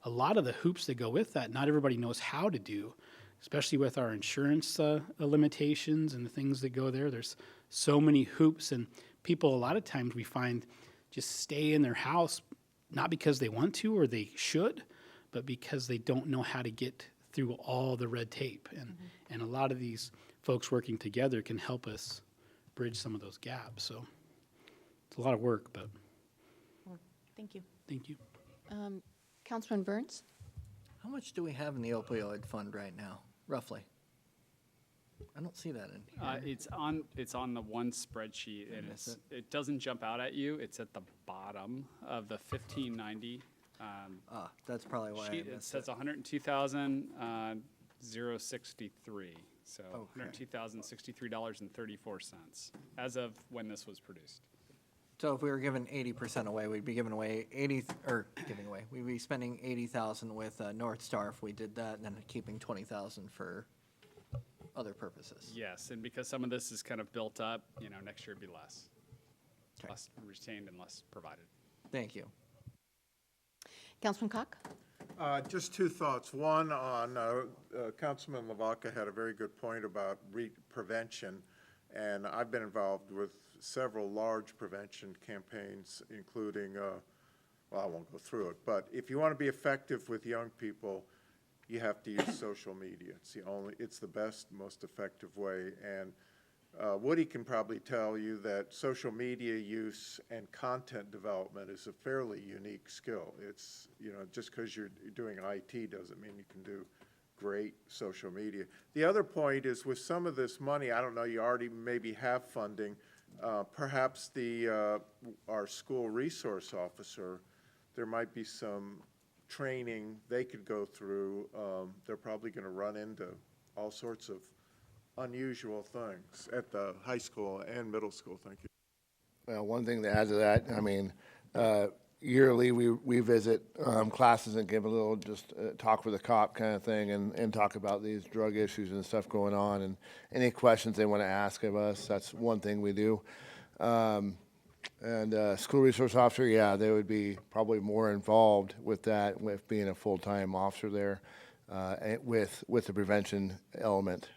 A lot of the hoops that go with that, not everybody knows how to do, especially with our insurance limitations and the things that go there. There's so many hoops, and people a lot of times we find just stay in their house, not because they want to or they should, but because they don't know how to get through all the red tape. And a lot of these folks working together can help us bridge some of those gaps. So it's a lot of work, but Thank you. thank you. Councilman Burns? How much do we have in the opioid fund right now, roughly? I don't see that in here. It's on the one spreadsheet, and it doesn't jump out at you. It's at the bottom of the 1590 That's probably why I sheet. It missed says it. 102,063. So Okay. $102,063.34 as of when this was produced. So if we were giving 80% away, we'd be giving away we'd be spending 80,000 with North Star if we did that, and then keeping 20,000 for other purposes. Yes, and because some of this is kind of built up, next year it'd be less. Okay. Less retained and less provided. Thank you. Councilman Koch? Just two thoughts. One on, Councilman Lavaca had a very good point about prevention, and I've been involved with several large prevention campaigns, including, well, I won't go through it, but if you want to be effective with young people, you have to use social media. It's the best, most effective way. And Woody can probably tell you that social media use and content development is a fairly unique skill. It's, just because you're doing IT doesn't mean you can do great social media. The other point is with some of this money, I don't know, you already maybe have funding, perhaps our school resource officer, there might be some training they could go through. They're probably going to run into all sorts of unusual things at the high school and middle school. Thank you. Well, one thing to add to that, I mean, yearly we visit classes and give a little talk with a cop kind of thing and talk about these drug issues and stuff going on, and any questions they want to ask of us. That's one thing we do. And school resource officer, yeah, they would be probably more involved with that, with being a full-time officer there, and with the prevention element.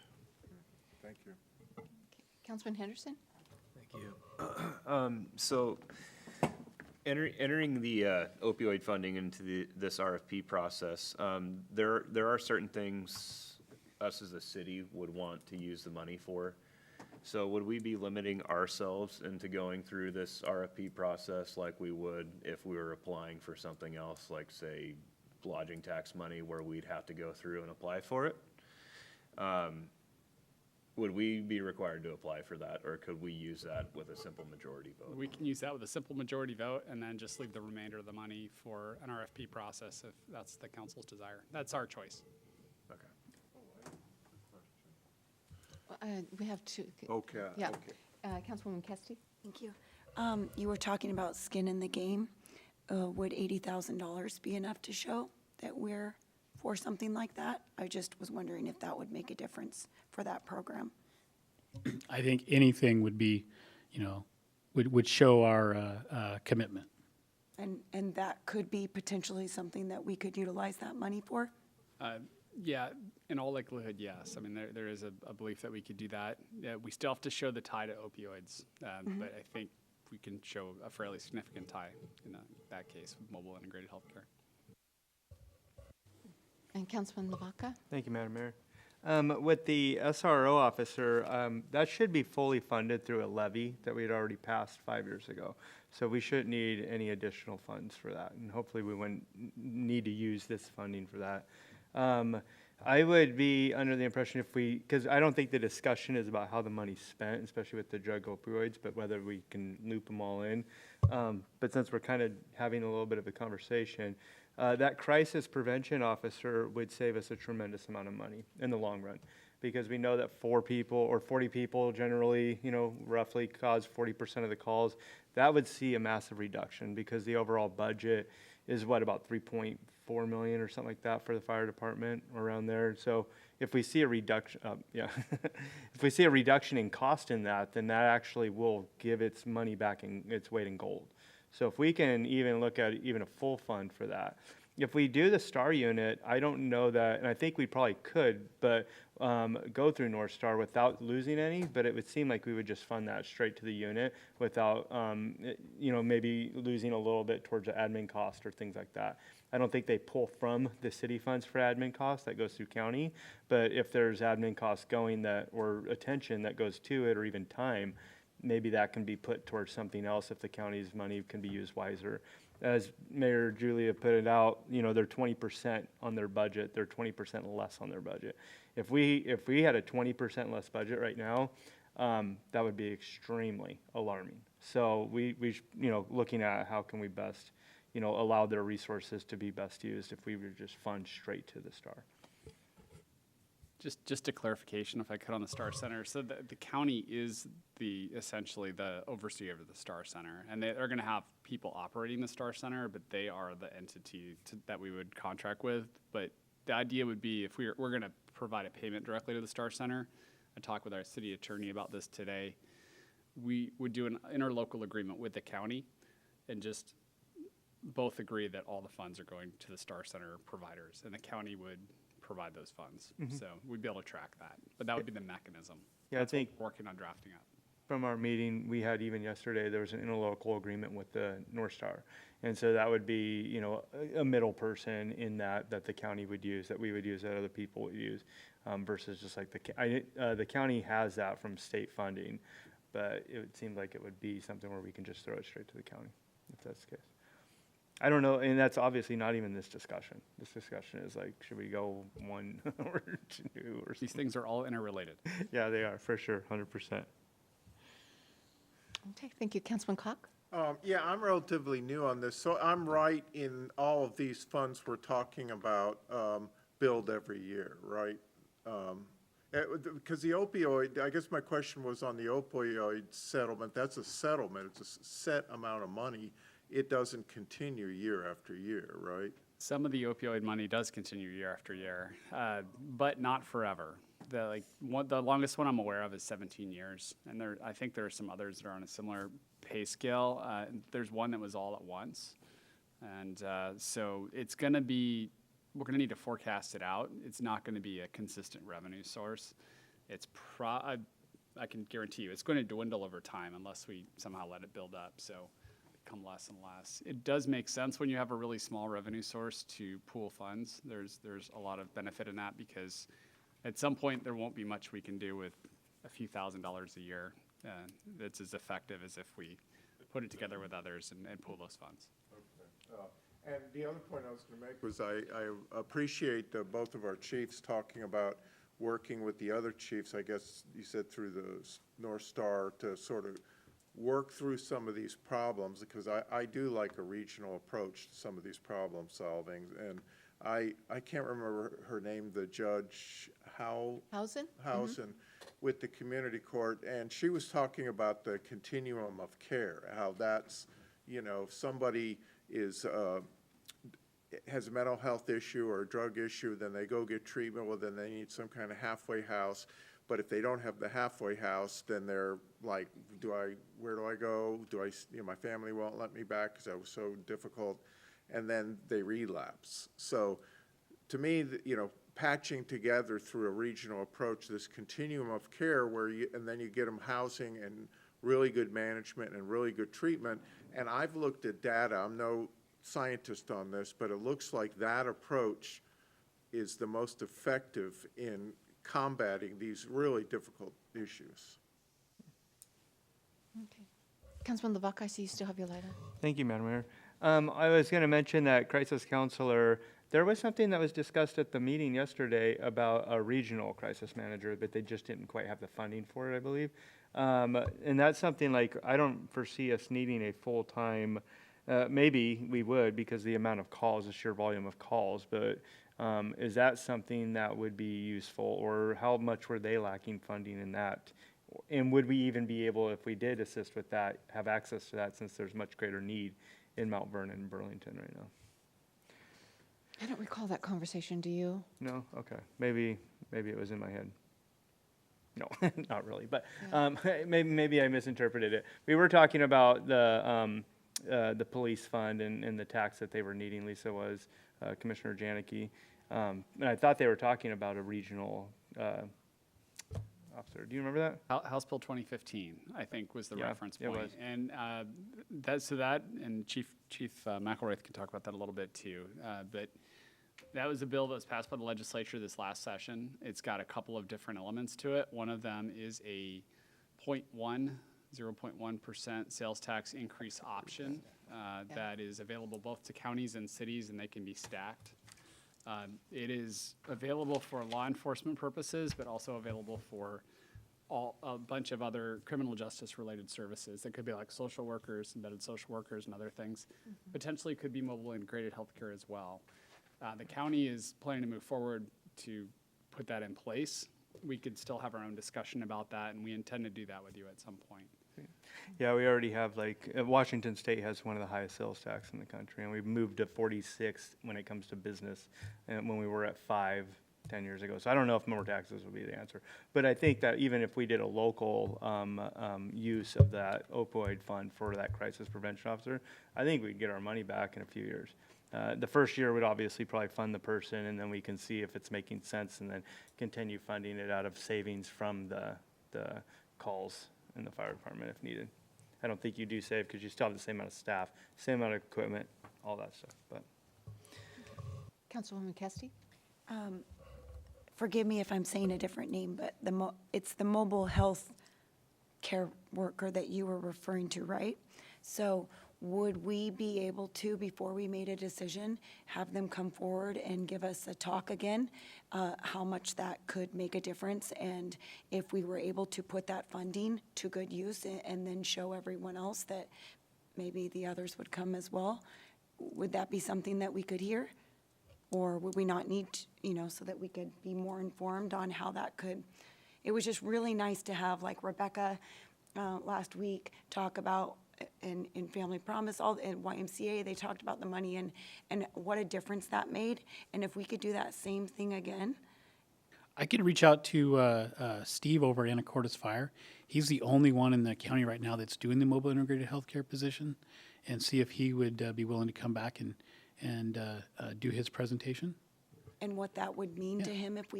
Thank you. Councilman Henderson? Thank you. So entering the opioid funding into this RFP process, there are certain things us as a city would want to use the money for. So would we be limiting ourselves into going through this RFP process like we would if we were applying for something else, like say lodging tax money, where we'd have to go through and apply for it? Would we be required to apply for that, or could we use that with a simple majority vote? We can use that with a simple majority vote and then just leave the remainder of the money for an RFP process if that's the council's desire. That's our choice. Okay. We have two. Okay. Yeah. Okay. Councilwoman Kesty? Thank you. You were talking about skin in the game. Would $80,000 be enough to show that we're for something like that? I just was wondering if that would make a difference for that program. I think anything would be, would show our commitment. And that could be potentially something that we could utilize that money for? Yeah, in all likelihood, yes. I mean, there is a belief that we could do that. We still have to show the tie to opioids, but I think we can show a fairly significant tie in that case with mobile integrated healthcare. And Councilman Lavaca? Thank you, Madam Mayor. With the SRO officer, that should be fully funded through a levy that we had already passed 5 years ago. So we shouldn't need any additional funds for that, and hopefully we wouldn't need to use this funding for that. I would be under the impression because I don't think the discussion is about how the money's spent, especially with the drug opioids, but whether we can loop them all in. But since we're kind of having a little bit of a conversation, that crisis prevention officer would save us a tremendous amount of money in the long run, because we know that 4 people or 40 people generally, roughly cause 40% of the calls. That would see a massive reduction, because the overall budget is about 3.4 million or something like that for the fire department, around there. So if we see a reduction, if we see a reduction in cost in that, then that actually will give its money back in its weight in gold. So if we can even look at even a full fund for that. If we do the STAR unit, I don't know that, and I think we probably could, but go through North Star without losing any, but it would seem like we would just fund that straight to the unit without, maybe losing a little bit towards the admin cost or things like that. I don't think they pull from the city funds for admin costs, that goes through county, but if there's admin costs going or attention that goes to it, or even time, maybe that can be put towards something else if the county's money can be used wiser. As Mayor Julia put it out, they're 20% on their budget. They're 20% less on their budget. If we had a 20% less budget right now, that would be extremely alarming. So we looking at how can we best, allow their resources to be best used if we were just fund straight to the STAR. Just a clarification, if I could, on the STAR Center. So the county is essentially the overseer of the STAR Center, and they're going to have people operating the STAR Center, but they are the entity that we would contract with. But the idea would be, if we're going to provide a payment directly to the STAR Center, I talked with our city attorney about this today, we would do an interlocal agreement with the county and just both agree that all the funds are going to the STAR Center providers, and the county would provide those funds. So we'd be able to track that, but that would be the mechanism. Yeah, That's I think what we're working on drafting up. from our meeting we had even yesterday, there was an interlocal agreement with the North Star. And so that would be, a middle person in that the county would use, that we would use, that other people would use, versus just like the county has that from state funding, but it would seem like it would be something where we can just throw it straight to the county, if that's the case. I don't know, and that's obviously not even this discussion. This discussion is like, should we go 1 or 2 or These something? things are all interrelated. Yeah, they are, for sure, 100%. Okay, thank you. Councilman Cock? Yeah, I'm relatively new on this, so I'm right in all of these funds we're talking about billed every year, right? Because the opioid, I guess my question was on the opioid settlement. That's a settlement. It's a set amount of money. It doesn't continue year after year, right? Some of the opioid money does continue year after year, but not forever. The longest one I'm aware of is 17 years, and I think there are some others that are on a similar pay scale. There's one that was all at once, and so it's going to be. We're going to need to forecast it out. It's not going to be a consistent revenue source. I can guarantee you it's going to dwindle over time unless we somehow let it build up. So become less and less. It does make sense when you have a really small revenue source to pool funds. There's a lot of benefit in that, because at some point there won't be much we can do with a few $1,000s a year that's as effective as if we put it together with others and pool those funds. Okay. And the other point I was going to make was I appreciate both of our chiefs talking about working with the other chiefs, I guess you said through the North Star, to sort of work through some of these problems, because I do like a regional approach to some of these problem solving. And I can't remember her name, the judge, Housen? With the community court, and she was talking about the continuum of care, how that's, if somebody has a mental health issue or a drug issue, then they go get treatment, well, then they need some kind of halfway house. But if they don't have the halfway house, then they're like, where do I go? My family won't let me back because that was so difficult. And then they relapse. So to me, patching together through a regional approach, this continuum of care and then you get them housing and really good management and really good treatment. And I've looked at data, I'm no scientist on this, but it looks like that approach is the most effective in combating these really difficult issues. Okay. Councilman LaVaca, I see you still have your light on. Thank you, Madam Mayor. I was going to mention that crisis counselor, there was something that was discussed at the meeting yesterday about a regional crisis manager, but they just didn't quite have the funding for it, I believe. And that's something like, I don't foresee us needing a full-time, maybe we would because the amount of calls, the sheer volume of calls, but is that something that would be useful, or how much were they lacking funding in that? And would we even be able, if we did assist with that, have access to that since there's much greater need in Mount Vernon and Burlington right now? I don't recall that conversation, do you? No? Okay. Maybe it was in my head. No, not really, but maybe I misinterpreted it. We were talking about the police fund and the tax that they were needing. Lisa was, Commissioner Janicki. And I thought they were talking about a regional officer. Do you remember that? House Bill 2015, I think, was the Yeah, reference it point. was. And and Chief McElraith can talk about that a little bit too. But that was a bill that was passed by the legislature this last session. It's got a couple of different elements to it. One of them is a 0.1% sales tax increase option that is available both to counties and cities, and they can be stacked. It is available for law enforcement purposes, but also available for a bunch of other criminal justice related services. That could be like social workers, embedded social workers, and other things. Potentially could be mobile integrated healthcare as well. The county is planning to move forward to put that in place. We could still have our own discussion about that, and we intend to do that with you at some point. Yeah, we already have, Washington State has one of the highest sales tax in the country, and we've moved to 46th when it comes to business, and when we were at 10 years ago. So I don't know if more taxes would be the answer. But I think that even if we did a local use of that opioid fund for that crisis prevention officer, I think we'd get our money back in a few years. The first year would obviously probably fund the person, and then we can see if it's making sense, and then continue funding it out of savings from the calls in the fire department if needed. I don't think you do save because you still have the same amount of staff, same amount of equipment, all that stuff. But Councilwoman Kesty? Forgive me if I'm saying a different name, but it's the mobile health care worker that you were referring to, right? So would we be able to, before we made a decision, have them come forward and give us a talk again, how much that could make a difference, and if we were able to put that funding to good use and then show everyone else that maybe the others would come as well? Would that be something that we could hear? Or would we not need, so that we could be more informed on how that could? It was just really nice to have, like Rebecca last week, talk about in Family Promise, in YMCA, they talked about the money and what a difference that made. And if we could do that same thing again. I could reach out to Steve over at Anacortes Fire. He's the only one in the county right now that's doing the mobile integrated healthcare position, and see if he would be willing to come back and do his presentation. And what that would mean to him if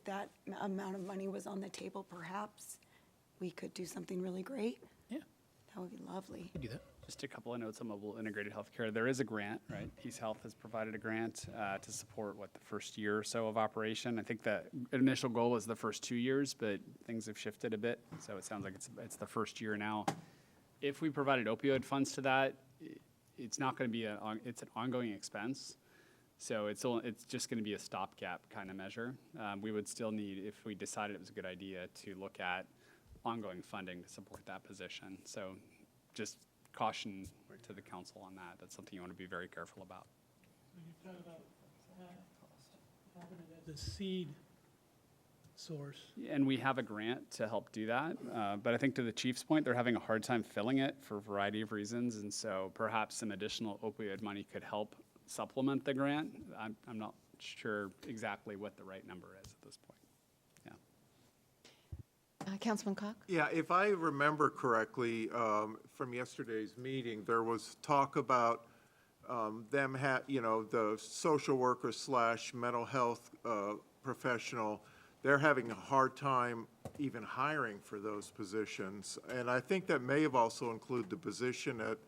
that amount of money was on the table, perhaps we could do something really great. Yeah. That would be lovely. Could do that. Just a couple of notes on mobile integrated healthcare. There is a grant, right? Peace Health has provided a grant to support, the first year or so of operation. I think the initial goal was the first 2 years, but things have shifted a bit. So it sounds like it's the first year now. If we provided opioid funds to that, it's not going to be it's an ongoing expense. So it's just going to be a stopgap kind of measure. We would still need, if we decided it was a good idea, to look at ongoing funding to support that position. So just caution to the council on that. That's something you want to be very careful about. You talk about having it as a seed source. And we have a grant to help do that. But I think to the chief's point, they're having a hard time filling it for a variety of reasons. And so perhaps some additional opioid money could help supplement the grant. I'm not sure exactly what the right number is at this point. Yeah. Councilman Cock? Yeah, if I remember correctly, from yesterday's meeting, there was talk about them the social worker slash mental health professional, they're having a hard time even hiring for those positions. And I think that may have also included the position at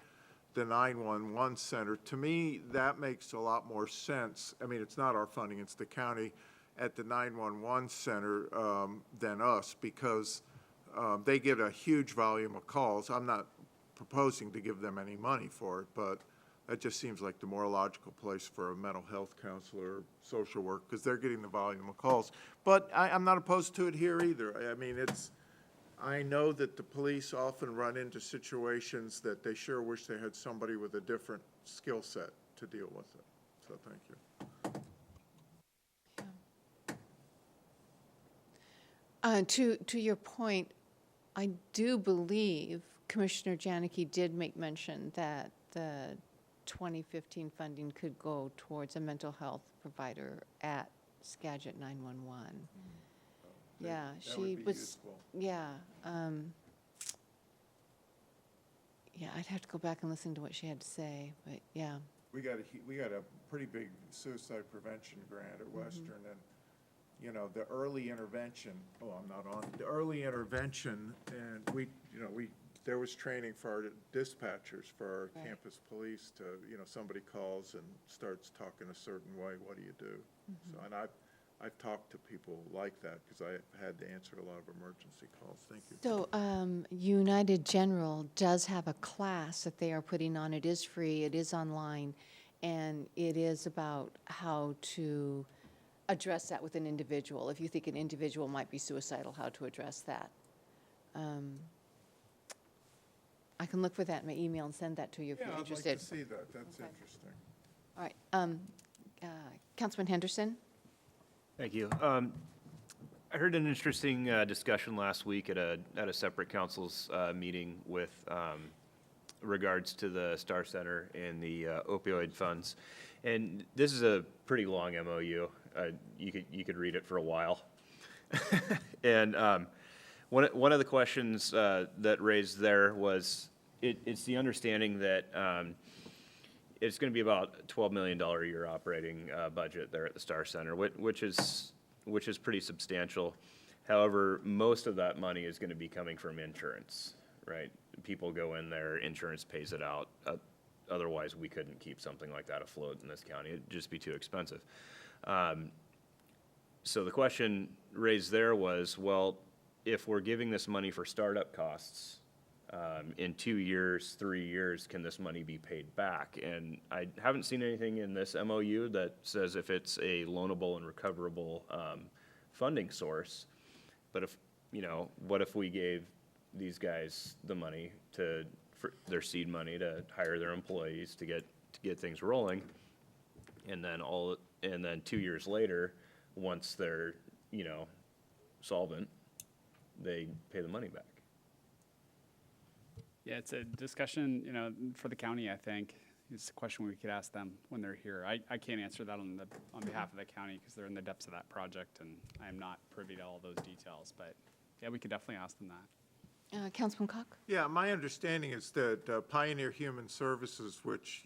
the 911 center. To me, that makes a lot more sense. I mean, it's not our funding, it's the county at the 911 center than us, because they get a huge volume of calls. I'm not proposing to give them any money for it, but that just seems like the more logical place for a mental health counselor or social work, because they're getting the volume of calls. But I'm not opposed to it here either. I mean, I know that the police often run into situations that they sure wish they had somebody with a different skill set to deal with it. So thank you. To your point, I do believe Commissioner Janicki did make mention that the 2015 funding could go towards a mental health provider at Skagit 911. Yeah, That would she be was, useful. yeah. Yeah, I'd have to go back and listen to what she had to say, but yeah. We got a pretty big suicide prevention grant at Western, and the early intervention. Oh, I'm not on the early intervention, and there was training for our dispatchers, for our Right. campus police to, somebody calls and starts talking a certain way, what do you do? So, and I've talked to people like that because I had to answer a lot of emergency calls. Thank you. So United General does have a class that they are putting on. It is free, it is online, and it is about how to address that with an individual. If you think an individual might be suicidal, how to address that. I can look for that in my email and send that to you if Yeah, you're I'd like interested. to see that. That's Okay. interesting. All right. Councilman Henderson? Thank you. I heard an interesting discussion last week at a separate council's meeting with regards to the Star Center and the opioid funds. And this is a pretty long MOU. You could read it for a while. And one of the questions that raised there was, it's the understanding that it's going to be about a $12 million a year operating budget there at the Star Center, which is pretty substantial. However, most of that money is going to be coming from insurance, right? People go in there, insurance pays it out. Otherwise, we couldn't keep something like that afloat in this county. It'd just be too expensive. So the question raised there was, well, if we're giving this money for startup costs, in 2 years, 3 years, can this money be paid back? And I haven't seen anything in this MOU that says if it's a loanable and recoverable funding source. But what if we gave these guys the money for their seed money to hire their employees to get things rolling, and then 2 years later, once they're solvent, they pay the money back. Yeah, it's a discussion, for the county, I think. It's a question we could ask them when they're here. I can't answer that on behalf of the county because they're in the depths of that project, and I am not privy to all those details. But yeah, we could definitely ask them that. Councilman Cock? Yeah, my understanding is that Pioneer Human Services, which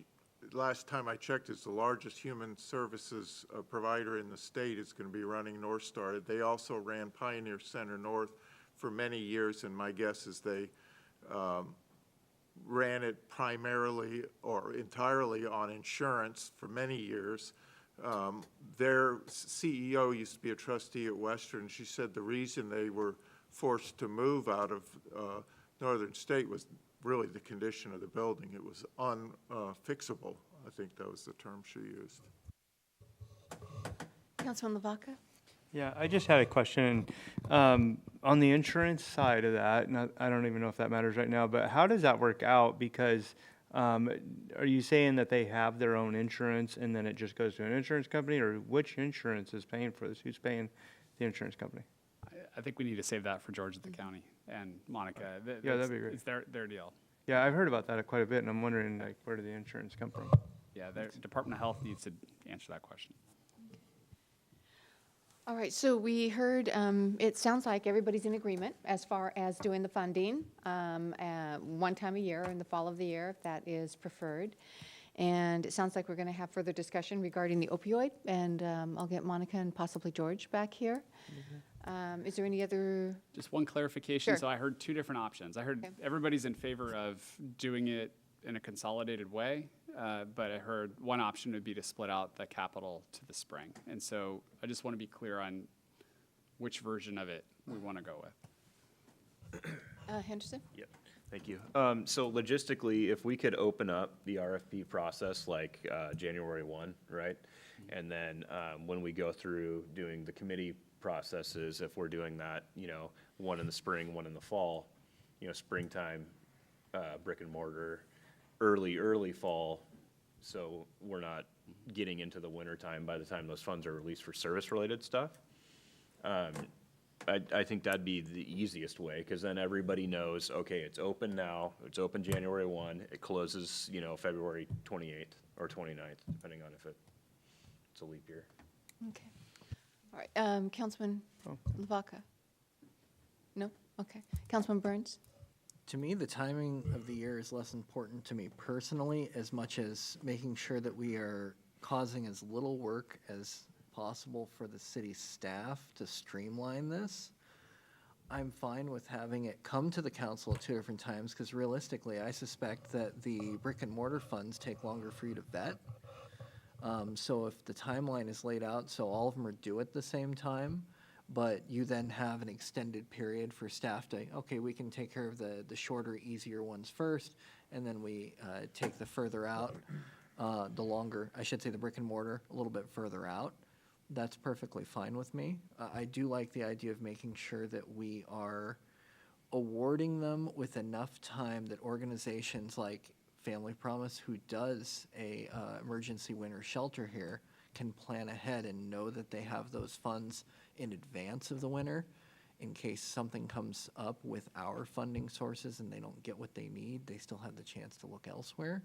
last time I checked is the largest human services provider in the state, is going to be running North Star. They also ran Pioneer Center North for many years, and my guess is they ran it primarily or entirely on insurance for many years. Their CEO used to be a trustee at Western. She said the reason they were forced to move out of Northern State was really the condition of the building. It was unfixable. I think that was the term she used. Councilman Lavaca? Yeah, I just had a question. On the insurance side of that, and I don't even know if that matters right now, but how does that work out? Because are you saying that they have their own insurance and then it just goes to an insurance company, or which insurance is paying for this? Who's paying the insurance company? I think we need to save that for George at the county and Monica. Yeah, that'd be great. It's their deal. Yeah, I've heard about that quite a bit, and I'm wondering, where did the insurance come from? Yeah, their Department of Health needs to answer that question. All right, so we heard, it sounds like everybody's in agreement as far as doing the funding, one time a year in the fall of the year, if that is preferred. And it sounds like we're going to have further discussion regarding the opioid, and I'll get Monica and possibly George back here. Is there any other? Just one clarification. Sure. So I heard two different options. I heard Okay. everybody's in favor of doing it in a consolidated way, but I heard one option would be to split out the capital to the spring. And so I just want to be clear on which version of it we want to go with. Henderson? Yep, thank you. So logistically, if we could open up the RFP process like January 1, right? And then when we go through doing the committee processes, if we're doing that, one in the spring, one in the fall, springtime, brick and mortar, early fall, so we're not getting into the winter time by the time those funds are released for service-related stuff. I think that'd be the easiest way, because then everybody knows, okay, it's open now, it's open January 1, it closes, February 28th or 29th, depending on if it's a leap year. Okay. All right, Councilman Lavaca? No? Okay. Councilman Burns? To me, the timing of the year is less important to me personally, as much as making sure that we are causing as little work as possible for the city staff to streamline this. I'm fine with having it come to the council at 2 different times, because realistically, I suspect that the brick and mortar funds take longer for you to vet. So if the timeline is laid out, so all of them are due at the same time, but you then have an extended period for staff to, okay, we can take care of the shorter, easier ones first, and then we take the further out, the longer, I should say the brick and mortar, a little bit further out. That's perfectly fine with me. I do like the idea of making sure that we are awarding them with enough time that organizations like Family Promise, who does a emergency winter shelter here, can plan ahead and know that they have those funds in advance of the winter in case something comes up with our funding sources and they don't get what they need. They still have the chance to look elsewhere.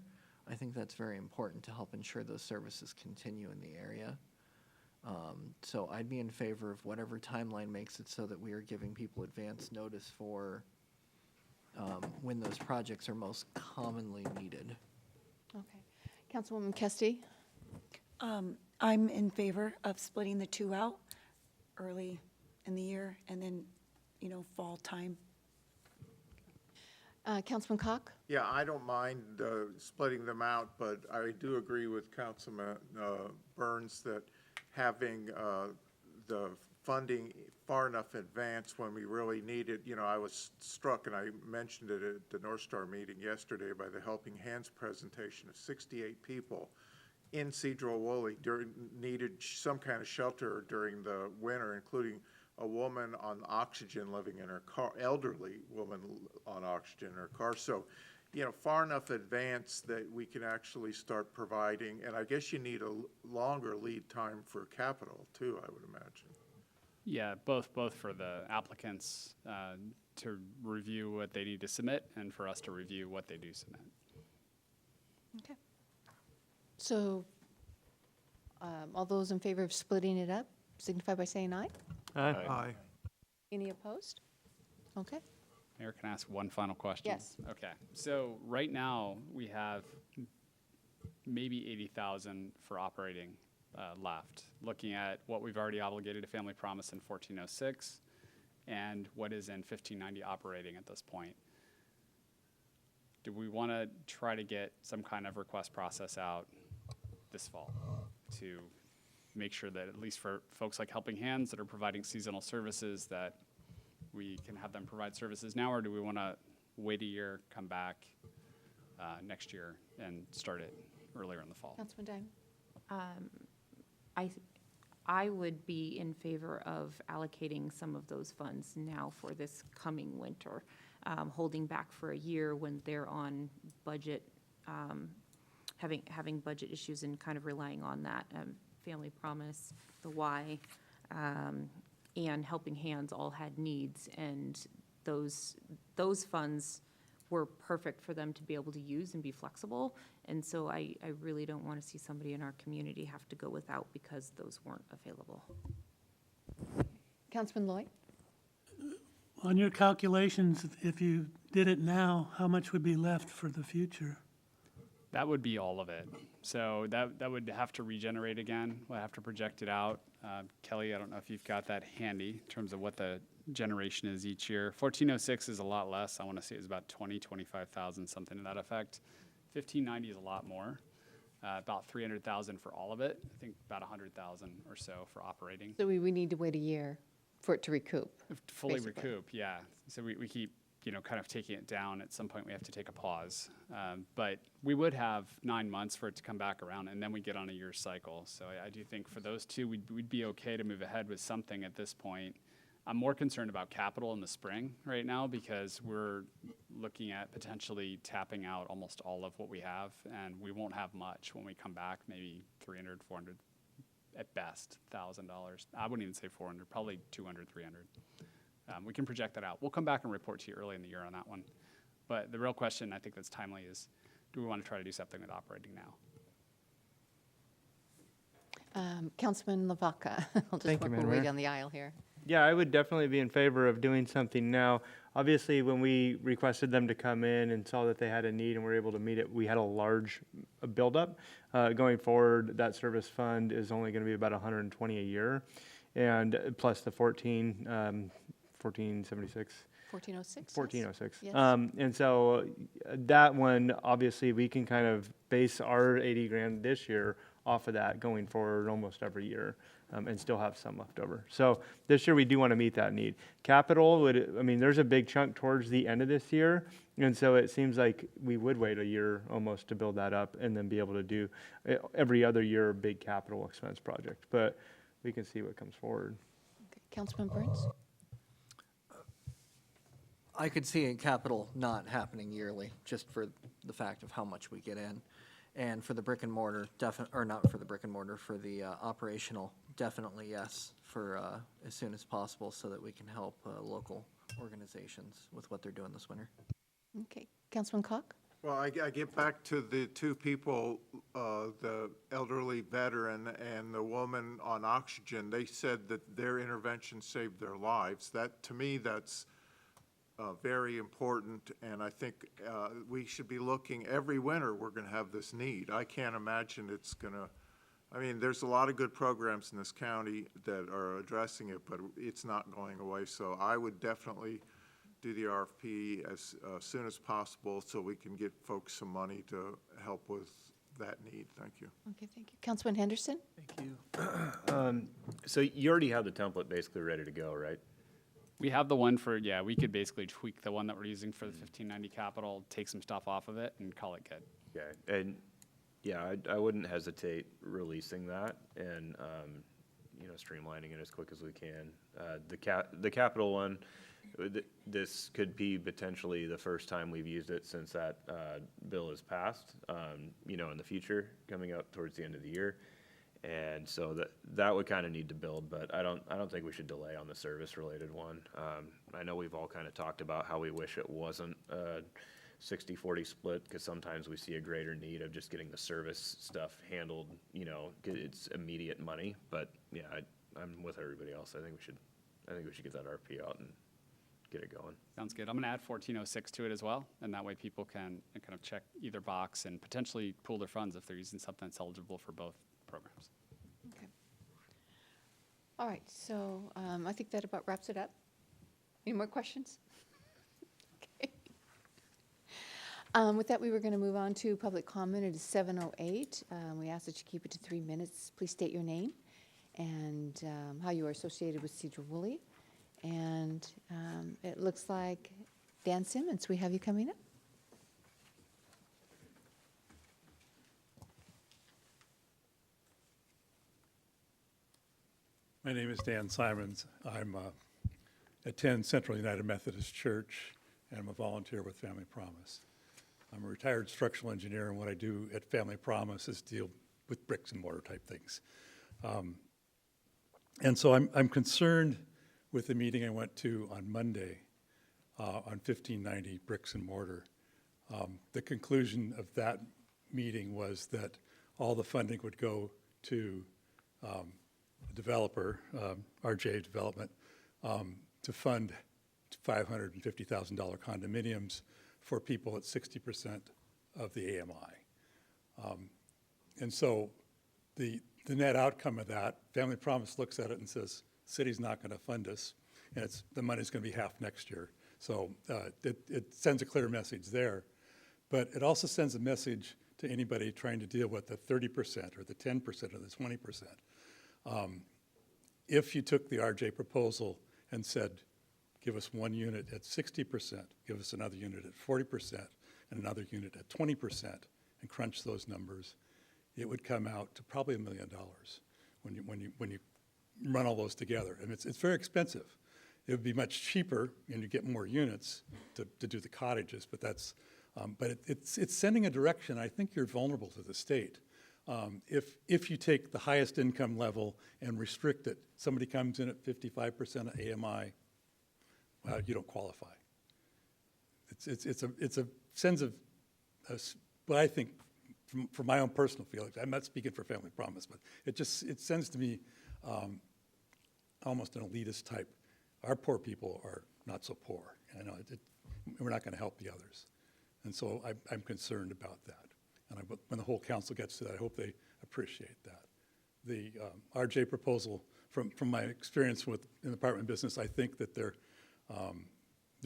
I think that's very important to help ensure those services continue in the area. So I'd be in favor of whatever timeline makes it so that we are giving people advance notice for when those projects are most commonly needed. Okay. Councilwoman Kesty? I'm in favor of splitting the two out early in the year and then, fall time. Councilman Cock? Yeah, I don't mind splitting them out, but I do agree with Councilman Burns that having the funding far enough in advance when we really need it. I was struck, and I mentioned it at the North Star meeting yesterday, by the Helping Hands presentation of 68 people in Sedro-Woolley needed some kind of shelter during the winter, including a woman on oxygen living in her car, elderly woman on oxygen in her car. So, far enough advance that we can actually start providing, and I guess you need a longer lead time for capital too, I would imagine. Yeah, both for the applicants to review what they need to submit and for us to review what they do submit. Okay. So, all those in favor of splitting it up signify by saying aye. Aye. Any opposed? Okay. Mayor, can I ask one final question? Yes. Okay, so right now, we have maybe 80,000 for operating left, looking at what we've already obligated to Family Promise in 1406 and what is in 1590 operating at this point. Do we want to try to get some kind of request process out this fall to make sure that at least for folks like Helping Hands that are providing seasonal services, that we can have them provide services now, or do we want to wait a year, come back next year and start it earlier in the fall? Councilman Diamond? I would be in favor of allocating some of those funds now for this coming winter, holding back for a year when they're on budget, having budget issues and kind of relying on that. Family Promise, the Y, and Helping Hands all had needs, and those funds were perfect for them to be able to use and be flexible. And so I really don't want to see somebody in our community have to go without because those weren't available. Councilman Lloyd? On your calculations, if you did it now, how much would be left for the future? That would be all of it. So that would have to regenerate again. We'll have to project it out. Kelly, I don't know if you've got that handy in terms of what the generation is each year. 1406 is a lot less. I want to say it's about 25,000, something to that effect. 1590 is a lot more, about 300,000 for all of it. I think about 100,000 or so for operating. So we need to wait a year for it to recoup. Fully basically. recoup, yeah. So we keep, kind of taking it down. At some point, we have to take a pause. But we would have 9 months for it to come back around, and then we get on a year cycle. So I do think for those two, we'd be okay to move ahead with something at this point. I'm more concerned about capital in the spring right now because we're looking at potentially tapping out almost all of what we have, and we won't have much when we come back, maybe 300, 400 at best, $1,000. I wouldn't even say 400, probably 200, 300. We can project that out. We'll come back and report to you early in the year on that one. But the real question, I think that's timely, is do we want to try to do something with operating now? Councilman Lavaca, I'll just Thank you, work my Madam way Mayor. down the aisle here. Yeah, I would definitely be in favor of doing something now. Obviously, when we requested them to come in and saw that they had a need and were able to meet it, we had a large buildup. Going forward, that service fund is only going to be about 120 a year, and plus the 1476. 1406? 1406. Yes. And so that one, obviously, we can kind of base our 80 grand this year off of that going forward almost every year, and still have some left over. So this year we do want to meet that need. Capital there's a big chunk towards the end of this year. And so it seems like we would wait a year almost to build that up and then be able to do every other year a big capital expense project. But we can see what comes forward. Okay. Councilman Burns? I could see a capital not happening yearly, just for the fact of how much we get in. And for the brick and mortar, or not for the brick and mortar, for the operational, definitely yes, for as soon as possible so that we can help local organizations with what they're doing this winter. Okay. Councilman Cock? Well, I get back to the two people, the elderly veteran and the woman on oxygen. They said that their intervention saved their lives. That, to me, that's very important, and I think we should be looking, every winter we're going to have this need. I can't imagine it's going to, there's a lot of good programs in this county that are addressing it, but it's not going away. So I would definitely do the RFP as soon as possible so we can get folks some money to help with that need. Thank you. Okay, thank you. Councilman Henderson? Thank you. So you already have the template basically ready to go, right? We have the one for, we could basically tweak the one that we're using for the 1590 capital, take some stuff off of it, and call it good. Okay, and I wouldn't hesitate releasing that and streamlining it as quick as we can. The capital one, this could be potentially the first time we've used it since that bill is passed. In the future, coming up towards the end of the year. And so that would kind of need to build, but I don't think we should delay on the service-related one. I know we've all kind of talked about how we wish it wasn't a 60-40 split, because sometimes we see a greater need of just getting the service stuff handled, it's immediate money. But yeah, I'm with everybody else. I think we should get that RP out and get it going. Sounds good. I'm going to add 1406 to it as well, and that way people can kind of check either box and potentially pool their funds if they're using something that's eligible for both programs. Okay. All right, so I think that about wraps it up. Any more questions? Okay. With that, we were going to move on to public comment. It is 7:08. We ask that you keep it to 3 minutes. Please state your name and how you are associated with Sedro-Woolley. And it looks like Dan Simmons, we have you coming up. My name is Dan Simons. I'm attend Central United Methodist Church, and I'm a volunteer with Family Promise. I'm a retired structural engineer, and what I do at Family Promise is deal with bricks and mortar type things. And so I'm concerned with the meeting I went to on Monday on 1590 bricks and mortar. The conclusion of that meeting was that all the funding would go to developer, RJ Development, to fund $550,000 condominiums for people at 60% of the AMI. And so the net outcome of that, Family Promise looks at it and says, city's not going to fund us, and the money's going to be half next year. So it sends a clear message there. But it also sends a message to anybody trying to deal with the 30% or the 10% or the 20%. If you took the RJ proposal and said, give us one unit at 60%, give us another unit at 40%, and another unit at 20%, and crunch those numbers, it would come out to probably $1 million when you run all those together. And it's very expensive. It would be much cheaper, and you get more units to do the cottages, but that's, but it's sending a direction. I think you're vulnerable to the state. If you take the highest income level and restrict it, somebody comes in at 55% of AMI, well, you don't qualify. It's a sense of, what I think, from my own personal feelings, I'm not speaking for Family Promise, but it sends to me almost an elitist type. Our poor people are not so poor. You know, we're not going to help the others. And so I'm concerned about that. And when the whole council gets to that, I hope they appreciate that. The RJ proposal, from my experience in the apartment business, I think that the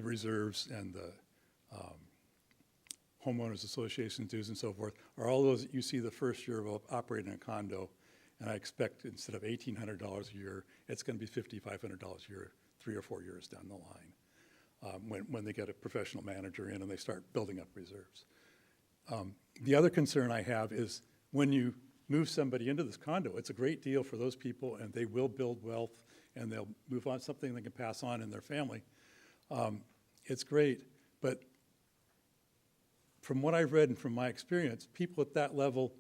reserves and the homeowners association dues and so forth are all those that you see the first year of operating a condo. And I expect instead of $1,800 a year, it's going to be $5,500 a year, 3 or 4 years down the line, when they get a professional manager in and they start building up reserves. The other concern I have is when you move somebody into this condo, it's a great deal for those people, and they will build wealth, and they'll move on something they can pass on in their family. It's great, but from what I've read and from my experience, people at that level,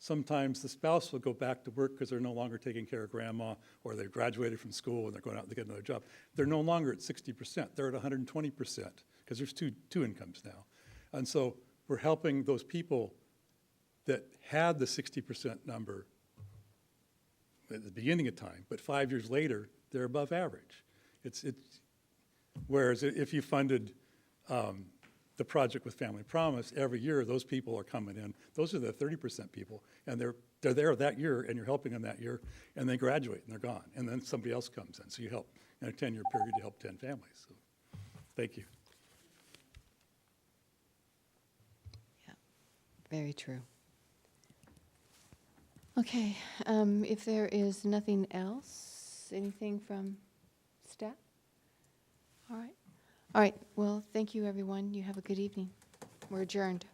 sometimes the spouse will go back to work because they're no longer taking care of grandma, or they've graduated from school and they're going out to get another job. They're no longer at 60%. They're at 120% because there's two incomes now. And so we're helping those people that had the 60% number at the beginning of time, but 5 years later, they're above average. Whereas if you funded the project with Family Promise, every year those people are coming in. Those are the 30% people, and they're there that year, and you're helping them that year, and they graduate and they're gone, and then somebody else comes in. So you help in a 10-year period, you help 10 families. So, thank you. Yeah, very true. Okay, if there is nothing else, anything from staff? All right. All right, well, thank you, everyone. You have a good evening. We're adjourned.